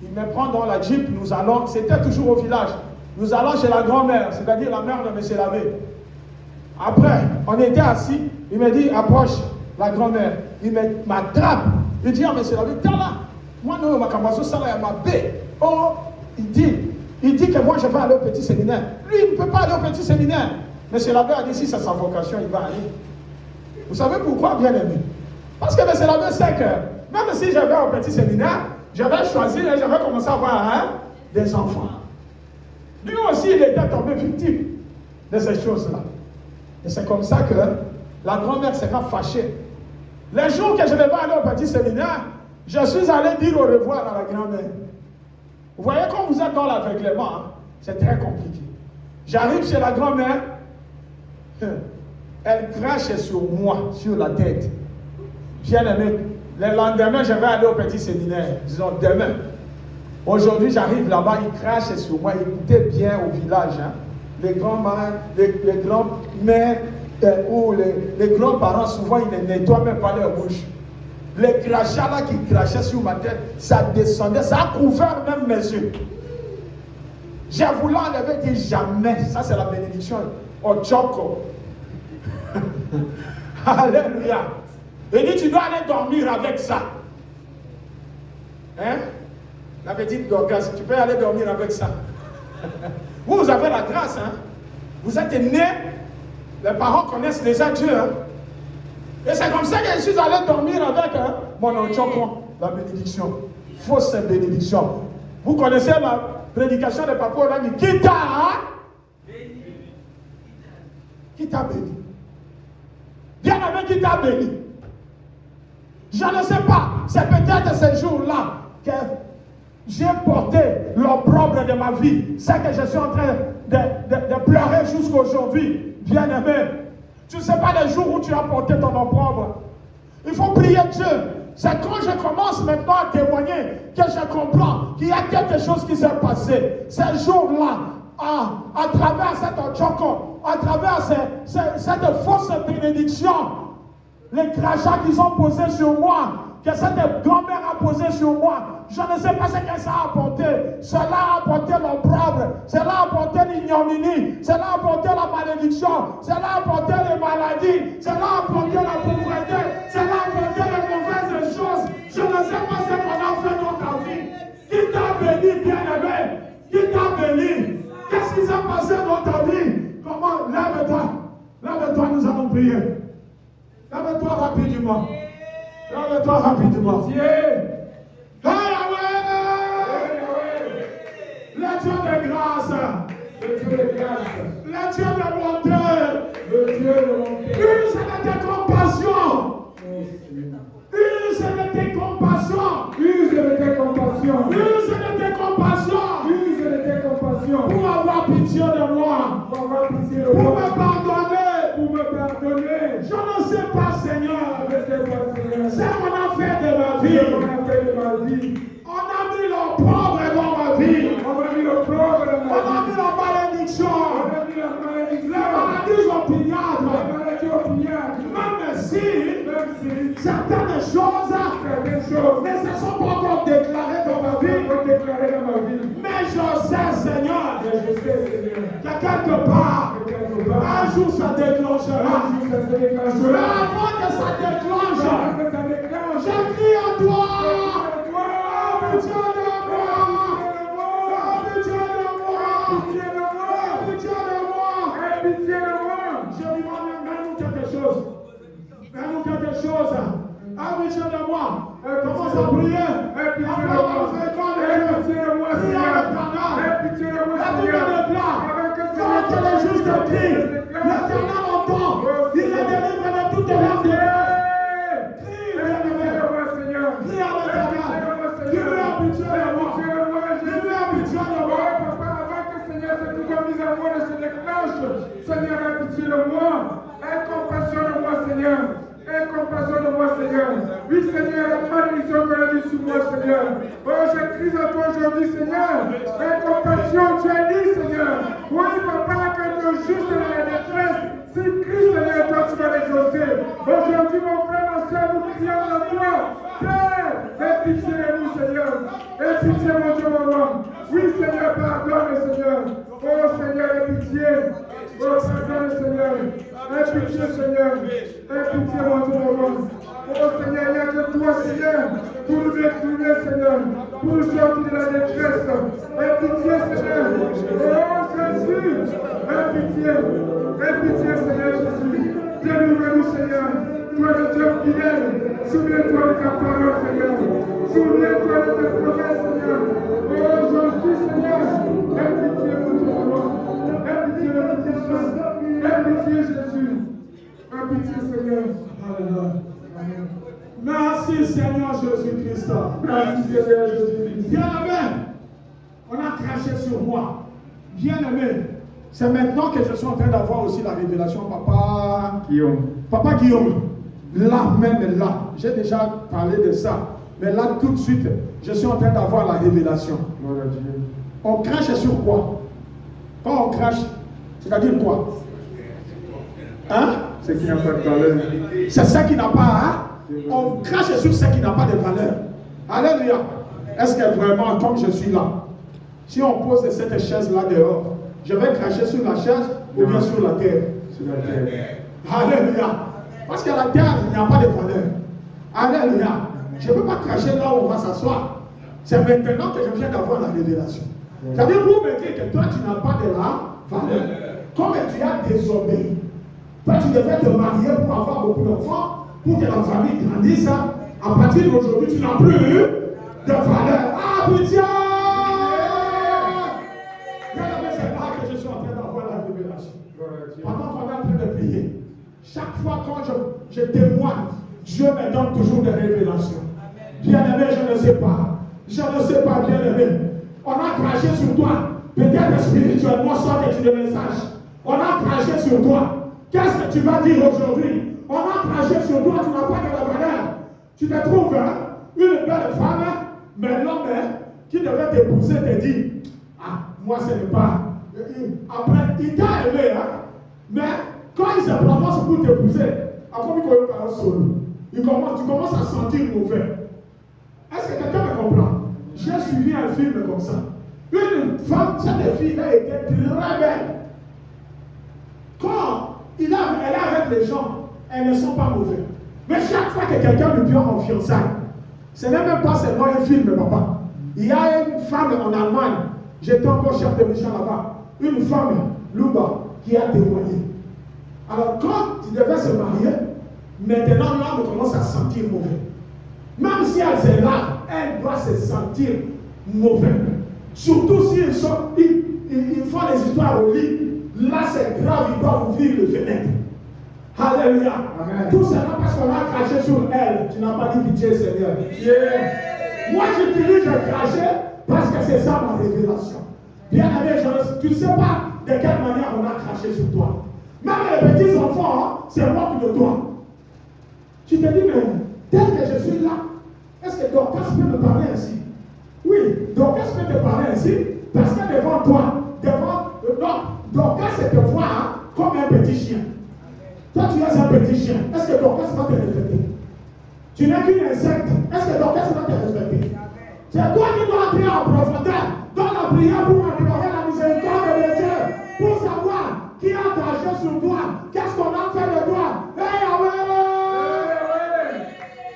il me prend dans la Jeep, nous allons, c'était toujours au village, nous allons chez la grand-mère, c'est-à-dire la mère de M. l'abbé. Après, on était assis, il me dit, approche la grand-mère. Il m'attrape. Il dit, ah, M. l'abbé, t'es là. Moi, non, ma camasso, ça là, m'a bé. Oh, il dit que moi, je vais aller au petit séminaire. Lui, il ne peut pas aller au petit séminaire. M. l'abbé a dit, si c'est sa vocation, il va aller. Vous savez pourquoi, bien aimé? Parce que M. l'abbé sait que, même si je vais au petit séminaire, je vais choisir et je vais commencer à avoir des enfants. Lui aussi, il était tombé victime de ces choses-là. Et c'est comme ça que la grand-mère sera fâchée. Les jours que je devais aller au petit séminaire, Je suis allé dire au revoir à la grand-mère. Vous voyez, quand vous êtes dans l'aveuglement, hein, c'est très compliqué. J'arrive chez la grand-mère, elle crache sur moi, sur la tête. Bien aimé, le lendemain, je vais aller au petit séminaire. Disons, demain. Aujourd'hui, j'arrive là-bas, il crache sur moi. Écoutez bien au village. Hein. Les grands-mères ou les grands-parents, souvent, ils ne nettoient même pas leur bouche. Les crachats là qui crachaient sur ma tête, ça descendait, ça a couvert même mes yeux. J'ai voulu enlever, dire jamais. Ça, c'est la bénédiction. Au Tchoko. Alléluia. Il dit, tu dois aller dormir avec ça. Hein? La petite Dorcas, tu peux aller dormir avec ça. Vous avez la grâce, hein? Vous êtes nés, les parents connaissent déjà Dieu, hein? Et c'est comme ça que je suis allé dormir avec mon onchokon, la bénédiction. Fausse bénédiction. Vous connaissez la prédication de Papa Orani. Qui t'a béni? Bien aimé, qui t'a béni? Je ne sais pas. C'est peut-être ce jour-là que j'ai porté l'opprobre de ma vie. C'est que je suis en train de pleurer jusqu'à aujourd'hui. Bien aimé. Tu ne sais pas les jours où tu as porté ton opprobre. Il faut prier Dieu. C'est quand je commence maintenant à témoigner que je comprends qu'il y a quelque chose qui s'est passé. Ces jours-là, à travers cet ochoko, à travers cette fausse bénédiction, les crachats qu'ils ont posés sur moi, que cette grand-mère a posé sur moi, je ne sais pas ce que ça a apporté. Cela a apporté l'opprobre, cela a apporté l'ignominie, cela a apporté la malédiction, cela a apporté les maladies, cela a apporté la pauvreté, cela a apporté les mauvaises choses. Je ne sais pas ce qu'on a fait dans ta vie. Qui t'a béni, bien-aimé? Qui t'a béni? Qu'est-ce qui s'est passé dans ta vie? Comment? Lève-toi. Lève-toi, nous allons prier. Lève-toi rapidement. Lève-toi rapidement. Le Dieu de grâce, le Dieu de grâce, le Dieu de bonté, le Dieu de bonté. Use de tes compassions. Use de tes compassions. Use de tes compassions. Use de tes compassions. Use de tes compassions. Pour avoir pitié de moi. Pour avoir pitié de moi. Pour me pardonner. Pour me pardonner. Je ne sais pas, Seigneur. Je ne sais pas, Seigneur. C'est qu'on a fait de ma vie. On a fait de ma vie. On a mis l'opprobre dans ma vie. On a mis l'opprobre dans ma vie. On a mis la malédiction. On a mis la malédiction. Les maladies opiniâtres. Les maladies opiniâtres. Même si certaines choses ne se sont pas encore déclarées dans ma vie. Mais je sais, Seigneur, que quelque part, un jour ça déclenchera. Mais avant que ça déclenche, je crie à toi. Pitié de moi! Pitié de moi! Pitié de moi! Pitié de moi! Pitié de moi! Je lui demande, mets-nous quelque chose. Mets-nous quelque chose. Pitié de moi! Commence à prier. Pitié de moi! Pitié de moi, Seigneur! Pitié de moi, Seigneur! Quand tu es juste cri, l'Éternel entend. Il est délivré de toutes les larmes. Crie à l'Éternel. Dieu a pitié de moi. Dieu a pitié de moi. Papa, avant que Seigneur, cette nouvelle mise à mort ne se déclenche, Seigneur, aie pitié de moi. Aie compassion de moi, Seigneur. Aie compassion de moi, Seigneur. Oui, Seigneur, la malédiction que la vie sur moi, Seigneur. Oh, je crie à toi aujourd'hui, Seigneur. Aie compassion, tu as dit, Seieur. Oui, Papa, que le juste dans la détresse. Si Christ, Seigneur, toi, tu vas l'exaucer. Aujourd'hui, mon frère, ma soeur, nous prions à toi. Père, aie pitié de nous, Seigneur. Aie pitié, mon Dieu, mon roi. Oui, Seigneur, pardonne, Seigneur. Oh, Seigneur, aie pitié. Oh, pardonne, Seigneur. Aie pitié, Seigneur. Aie pitié, mon Dieu, mon roi. Oh, Seigneur, il n'y a que toi, Seigneur, pour nous détruire, Seigneur, pour nous sortir de la détresse. Aie pitié, Seigneur. Oh, Jésus. Aie pitié. Aie pitié, Seigneur Jésus. Délivre-nous, Seigneur. Toi, le Dieu fidèle. Souviens-toi de ta parole, Seigneur. Souviens-toi de tes promesses, Seigneur. Oh, aujourd'hui, Seigneur. Aie pitié, mon Dieu, mon roi. Aie pitié, Jésus. Aie pitié, Jésus. Aie pitié, Seigneur. Alléluia. Merci. Merci Seigneur Jésus-Christ. Merci Seigneur Jésus-Christ. Bien-aimé, on a craché sur moi. Bien-aimé, c'est maintenant que je suis en train d'avoir aussi la révélation, Papa Guillaume. Là, même là, j'ai déjà parlé de ça. Mais là, tout de suite, je suis en train d'avoir la révélation. On crache sur quoi? Quand on crache, c'est-à-dire quoi? Hein? Ce qui n'a pas de valeur. C'est ça qui n'a pas, hein? On crache sur ce qui n'a pas de valeur. Alléluia. Est-ce que vraiment, comme je suis là, si on pose cette chaise-là dehors, je vais cracher sur la chaise ou bien sur la terre? Sur la terre. Alléluia. Parce que la terre, il n'y a pas de valeur. Alléluia. Je ne peux pas cracher là où on va s'asseoir. C'est maintenant que je viens d'avoir la révélation. C'est-à-dire pour me dire que toi, tu n'as pas de la valeur. Comme tu as désobéi. Toi, tu devais te marier pour avoir beaucoup d'enfants, pour que la famille grandisse. À partir d'aujourd'hui, tu n'as plus de valeur. Ah, putain! C'est là que je suis en train d'avoir la révélation. Pendant qu'on est en train de prier, chaque fois quand je témoigne, Dieu me donne toujours des révélations. Bien-aimé, je ne sais pas. Je ne sais pas, bien-aimé. On a craché sur toi. Peut-être spirituellement, soit que tu ne le saches. On a craché sur toi. Qu'est-ce que tu vas dire aujourd'hui? On a craché sur toi, tu n'as pas de la valeur. Tu te trouves une belle femme, mais l'homme qui devait t'épouser te dit, ah, moi ce n'est pas. Après, il t'a aimé, mais quand il se prononce pour t'épouser, tu commences à sentir mauvais. Est-ce que quelqu'un me comprend? J'ai suivi un film comme ça. Une femme, cette fille-là était très belle. Quand elle est avec les gens, elles ne sont pas mauvaises. Mais chaque fois que quelqu'un lui prend en fiançailles, ce n'est même pas seulement un film, papa. Il y a une femme en Allemagne, j'étais encore chef de mission là-bas, une femme, Luba, qui a témoigné. Alors quand il devait se marier, maintenant l'homme commence à se sentir mauvais. Même si elle se lave, elle doit se sentir mauvais. Surtout s'ils font les histoires au lit. Là, c'est grave, il doit ouvrir le fenêtre. Alléluia. Amen. Tout cela parce qu'on a craché sur elle. Tu n'as pas dit pitié, Seigneur. Moi, j'utilise le cracher parce que c'est ça ma révélation. Bien-aimé, tu ne sais pas de quelle manière on a craché sur toi. Même les petits enfants, c'est moi qui le dois. Tu te dis, mais tel que je suis là, est-ce que Dorcas peut me parler ainsi? Oui, Dorcas peut te parler ainsi parce que devant toi, Dorcas te voit comme un petit chien. Toi, tu es un petit chien. Est-ce que Dorcas va te respecter? Tu n'es qu'une insecte. Est-ce que Dorcas va te respecter? C'est toi qui dois entrer en profondeur dans la prière pour améliorer la miséricorde de Dieu, pour savoir qui a craché sur toi, qu'est-ce qu'on a fait de toi. Hey,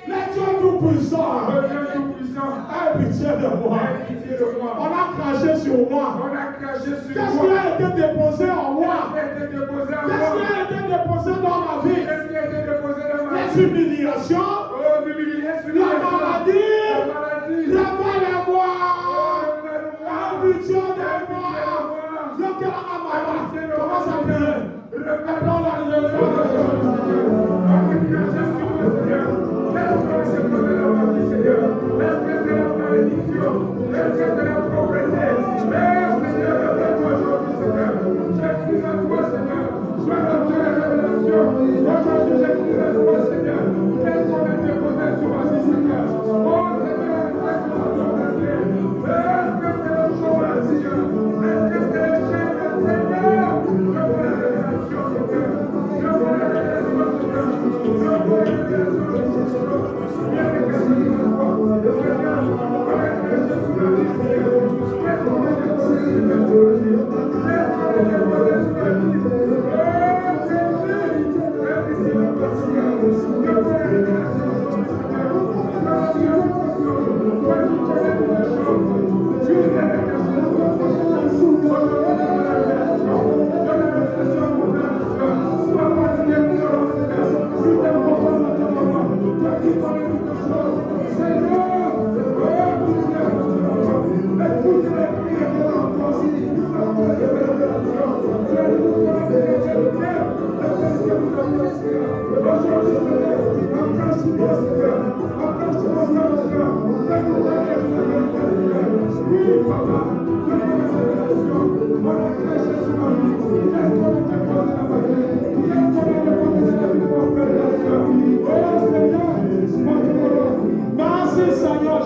le Dieu tout-puissant, aie pitié de moi. On a craché sur moi. Qu'est-ce qui a été déposé en moi? Qu'est-ce qui a été déposé dans ma vie? Les humiliations, la maladie, révèle-moi. Aie pitié de moi. Commence à prier. Appelons la Thank you.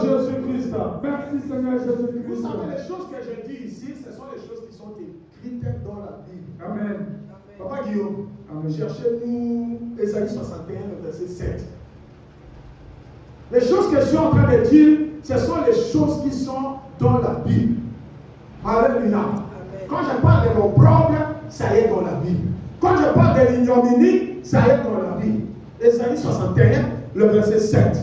Jésus-Christ. Merci Seigneur Vous Jésus-Christ. savez, les choses que je dis ici, ce sont les choses qui sont écrites dans la Bible. Amen. Papa Guillaume, Amen. cherchez-nous Ésaïe 61, le verset 7. Les choses que je suis en train de dire, ce sont les choses qui sont dans la Bible. Alléluia. Quand je parle de l'opprobre, ça y est dans la Bible. Quand je parle de l'ignominie, ça y est dans la Bible. Ésaïe 61, le verset 7.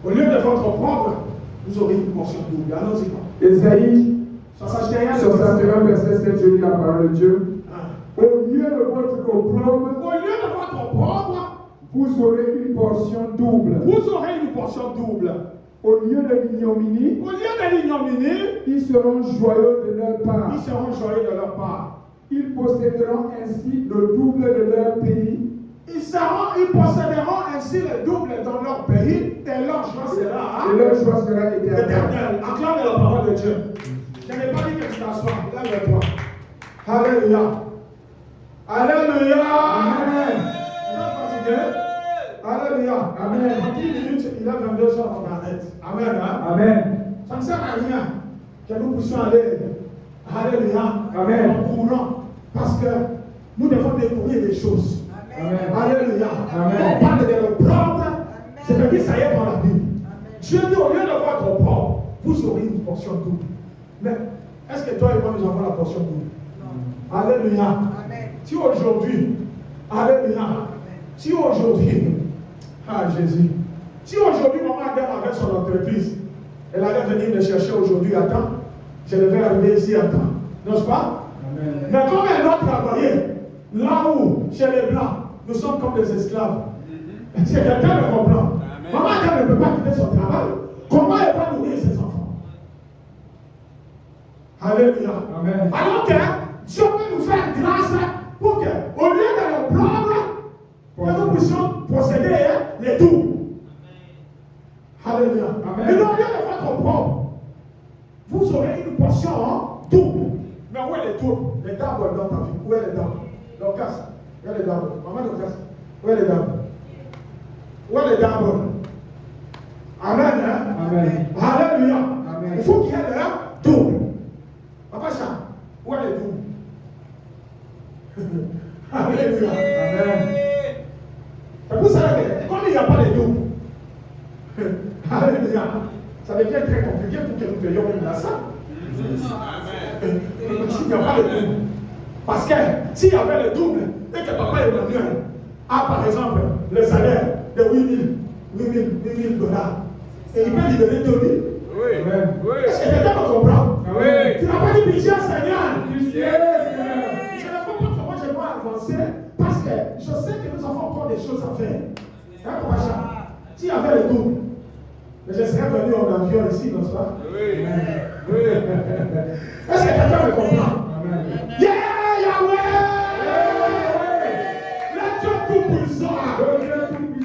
Au lieu de votre opprobre, vous aurez une portion double. Allons-y. Ésaïe 61, verset 7, je lis la parole de Dieu. Ah. Au lieu de votre opprobre, Au lieu de votre opprobre, vous aurez une portion double. vous aurez une portion double. Au lieu de l'ignominie, Au lieu de l'ignominie, ils seront joyeux de leur part. ils seront joyeux de leur part. Ils posséderont ainsi le double de leur pays. Ils posséderont ainsi le double dans leur pays et leur joie sera Et leur joie sera éternelle. éternelle. Acclame la parole de Dieu. Je n'ai pas dit que tu t'assois. Lève-toi. Alléluia. Alléluia. Amen. Vous êtes fatigué? Alléluia. Amen. Dans 10 minutes, il a 22 heures, on arrête. Amen. Hein? Amen. Ça ne sert à rien que nous puissions aller, alléluia, Amen. en courant, parce que nous devons découvrir des choses. Amen. Alléluia. Amen. On parle de l'opprobre, c'est-à-dire ça y est dans la Bible. Dieu dit au lieu de votre opprobre, vous aurez une portion double. Mais est-ce que toi et moi nous avons la portion double? Alléluia. Amen. Si aujourd'hui, alléluia, si aujourd'hui, ah Jésus, si aujourd'hui maman Adam avait son entreprise, elle allait venir me chercher aujourd'hui à temps, je devais arriver ici à temps, n'est-ce pas? Amen. Mais comme elle doit travailler, là où, chez les Blancs, nous sommes comme des esclaves. Est-ce que quelqu'un me comprend? Maman Adam ne peut pas quitter son travail. Comment elle va nourrir ses enfants? Alléluia. Amen. Alors que Dieu peut nous faire grâce pour que, au lieu de l'opprobre, que nous puissions posséder les doubles. Alléluia. Amen. Et donc, au lieu de votre opprobre, vous aurez une portion double. Mais où est les doubles? Les dames dans ta vie. Où est les dames? Dorcas. Où est les dames? Maman Dorcas. Où est les dames? Où est les dames? Amen. Hein? Amen. Alléluia. Amen. Il faut qu'il y ait le double. Papa Chan, où est les doubles? Alléluia. Amen. C'est pour ça que, comme il n'y a pas les doubles, alléluia, ça devient très compliqué pour que nous payions même la salle. S'il n'y a pas le double. Parce que s'il y avait le double, et que papa Emmanuel a par exemple le salaire de 8 000 dollars, et il peut libérer 2 000. Oui. Amen. Est-ce que quelqu'un me comprend? Oui. Tu n'as pas dit pitié, Seigneur. Pitié, Seigneur. Je ne sais pas comment je dois avancer, parce que je sais que nous avons encore des choses à faire. Hein, Papa Charles? S'il y avait le double, mais je serais venu en avion ici, n'est-ce pas? Oui. Est-ce que quelqu'un me comprend? Amen. Yeah, Yahweh! Le Dieu tout-puissant!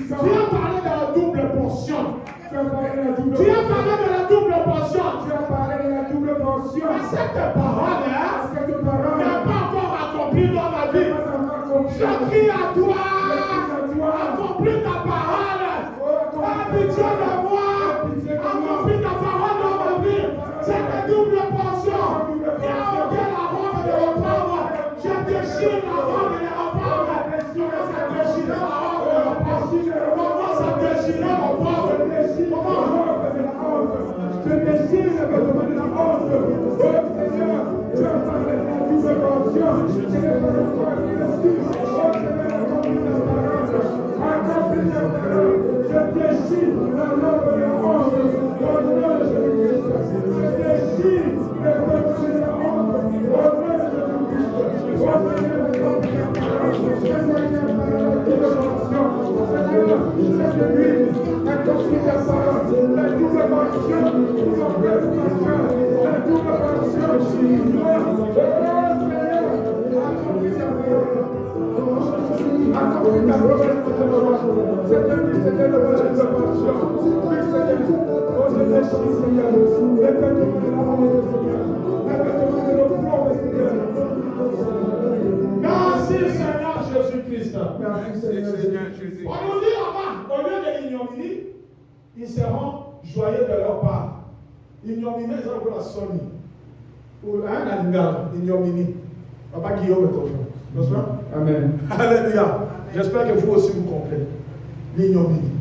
Tu as parlé de la double portion. Tu as parlé de la double portion. Mais cette parole n'est pas encore accomplie dans ma vie. Je crie à toi. Accomplis ta parole. Aie pitié de moi. Accomplis ta parole dans ma vie. Cette double portion. Qui a ôté la robe de l'opprobre. Je déchire la robe de l'opprobre. Ça déchire la robe de l'opprobre. Comment ça déchire l'opprobre? Je décide de me demander la honte. Oh Seigneur, tu as parlé de la double portion. Je n'ai pas le droit de dire. Oh Seigneur, accomplis ta parole. Accomplis ta parole. Je décide la robe de la honte. Au nom de Jésus-Christ. Je décide de me demander la honte. Au nom de Jésus-Christ. Oh Seigneur, accomplis ta parole. Accomplis ta parole. La double portion. Seigneur, cette nuit, accomplis ta parole. La double portion. La double Merci Seigneur Jésus-Christ. Merci Seigneur Jésus. On nous dit là-bas, au lieu de ils seront joyeux de leur part. Ignominie, ils ont pour la sonne. Pour un animal, ignominie. Papa Guillaume est toujours. N'est-ce pas? Amen. Alléluia. J'espère que vous aussi vous comprenez. L'ignominie.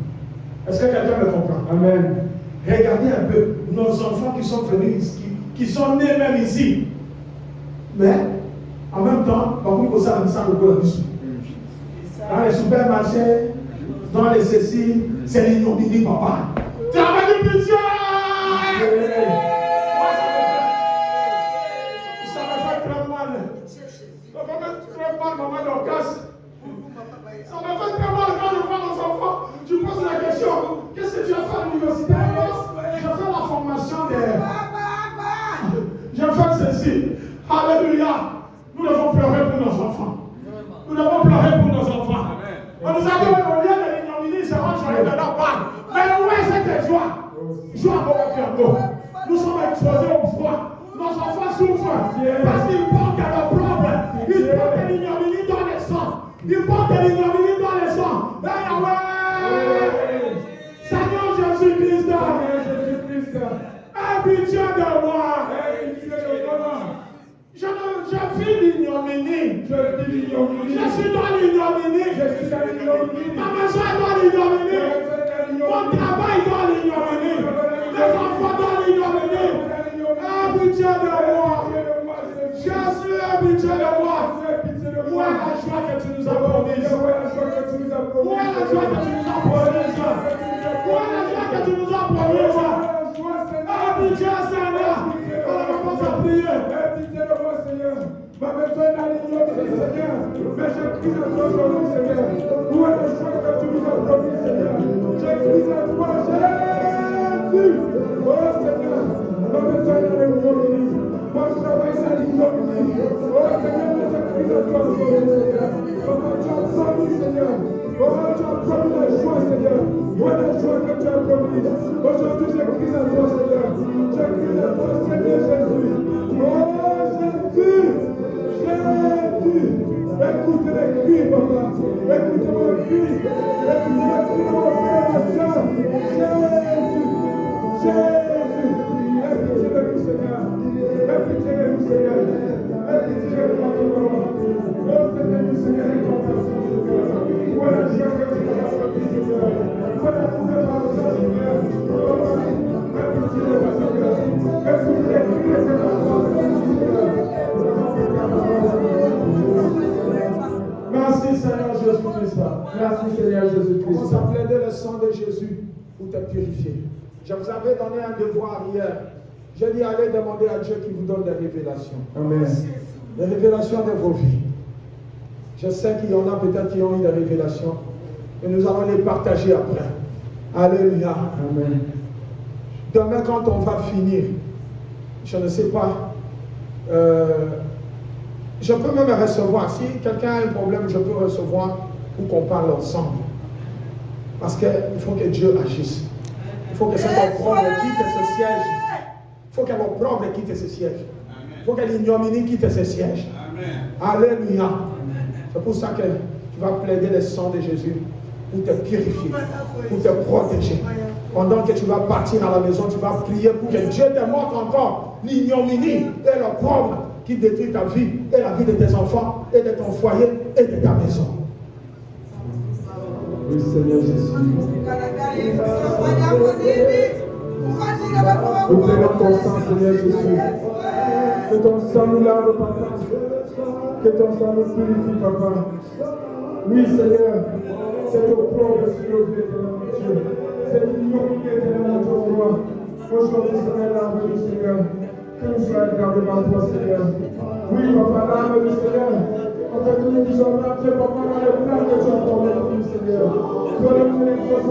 Est-ce que quelqu'un me comprend? Amen. Regardez un peu nos enfants qui sont venus ici, qui sont nés même ici. Mais, en même temps, par contre, ça me semble beaucoup dans les supermarchés, dans les ceci, c'est l'ignominie, papa. Travaille du pitié! Ça me fait très mal. Ça me fait très mal, maman Dorcas. Ça me fait très mal quand je vois nos enfants. Tu poses la question, qu'est-ce que tu as fait à l'université? Je fais la formation des... Je fais ceci. Alléluia. Nous devons pleurer pour nos enfants. Nous devons pleurer pour nos enfants. On nous a dit au lieu de l'ignominie, c'est rendre joyeux de leur part. Mais où est cette joie? Joie à nos. Nous sommes exposés au froid. Nos enfants souffrent parce qu'ils portent leur problème. Ils portent l'ignominie dans les sangs. Ils portent l'ignominie dans les sangs. Seigneur Jésus-Christ, aie pitié de moi. Je vis l'ignominie. Je suis dans l'ignominie. Ma maison est dans l'ignominie. Mon travail est dans l'ignominie. Les enfants dans l'ignominie. Aie pitié de moi. Jésus, aie pitié de moi. Où est la joie que tu nous as promise? Où est la joie que tu nous as promise? Où est la joie que tu nous as promise? Aie pitié, Seigneur. On ne va pas prier. Aie pitié de moi, Seigneur. Ma maison est dans l'ignominie, Seigneur. Mais je crie à toi aujourd'hui, Seigneur. Où est la joie que tu nous as promis, Seigneur? Je crie à toi, Jésus. Oh, Seigneur. Ma maison est dans l'ignominie. Mon travail est dans l'ignominie. Oh, Seigneur, je crie à toi aujourd'hui, Seigneur. Papa, tu as promis, Seigneur. Oh, tu as promis la joie, Seigneur. Où est la joie que tu as promis? Aujourd'hui, je crie à toi, Seigneur. Je crie à toi, Seigneur Jésus. Oh, Jésus. Jésus. Écoutez les cris, papa. Écoutez mon cri. Écoutez les cris de mon frère et soeur. Jésus. Jésus. Aie pitié de nous, Seigneur. Aie pitié de nous, Seigneur. Aie pitié de nous, Seigneur. Oh, Seigneur, nous, Seigneur, aie compassion, Seigneur. Où est la joie que tu nous as promis, Seigneur? Où est la préparation, Seigneur? Oh, aie pitié de nous, Seigneur. Écoute les cris de tes enfants, Seigneur. Merci Seigneur Jésus-Christ. Merci Seigneur Jésus-Christ. On s'appelait le sang de Jésus pour te purifier. Je vous avais donné un devoir hier. J'ai dit allez demander à Dieu qui vous donne des révélations. Amen. Des révélations de vos vies. Je sais qu'il y en a peut-être qui ont eu des révélations. Et nous allons les partager après. Alléluia. Amen. Demain quand on va finir, je ne sais pas. Je peux même recevoir. Si quelqu'un a un problème, je peux recevoir pour qu'on parle ensemble. Parce qu'il faut que Dieu agisse. Il faut que cet opprobre quitte ce siège. Il faut que l'opprobre quitte ce siège. Il faut que l'ignominie quitte ce siège. Alléluia. C'est pour ça que tu vas plaider le sang de Jésus pour te purifier, pour te protéger. Pendant que tu vas partir à la maison, tu vas prier pour que Dieu te montre encore l'ignominie et l'opprobre qui détruit ta vie et la vie de tes enfants et de ton foyer et de ta maison. Oui, Seigneur Jésus. Nous prenons ton sang, Seigneur Jésus. Que ton sang nous lave, papa. Que ton sang nous purifie, papa. Oui, Seigneur. C'est au propre sur nos vies, Dieu. C'est l'ignominie de notre roi. Aujourd'hui, Seigneur, lave-nous, Seigneur. Que nous soyons gardés par toi, Seigneur. Oui, papa, lave-nous, Seigneur. En fait, nous disons, papa, dans le plan que tu as formé, Seigneur. Donne-nous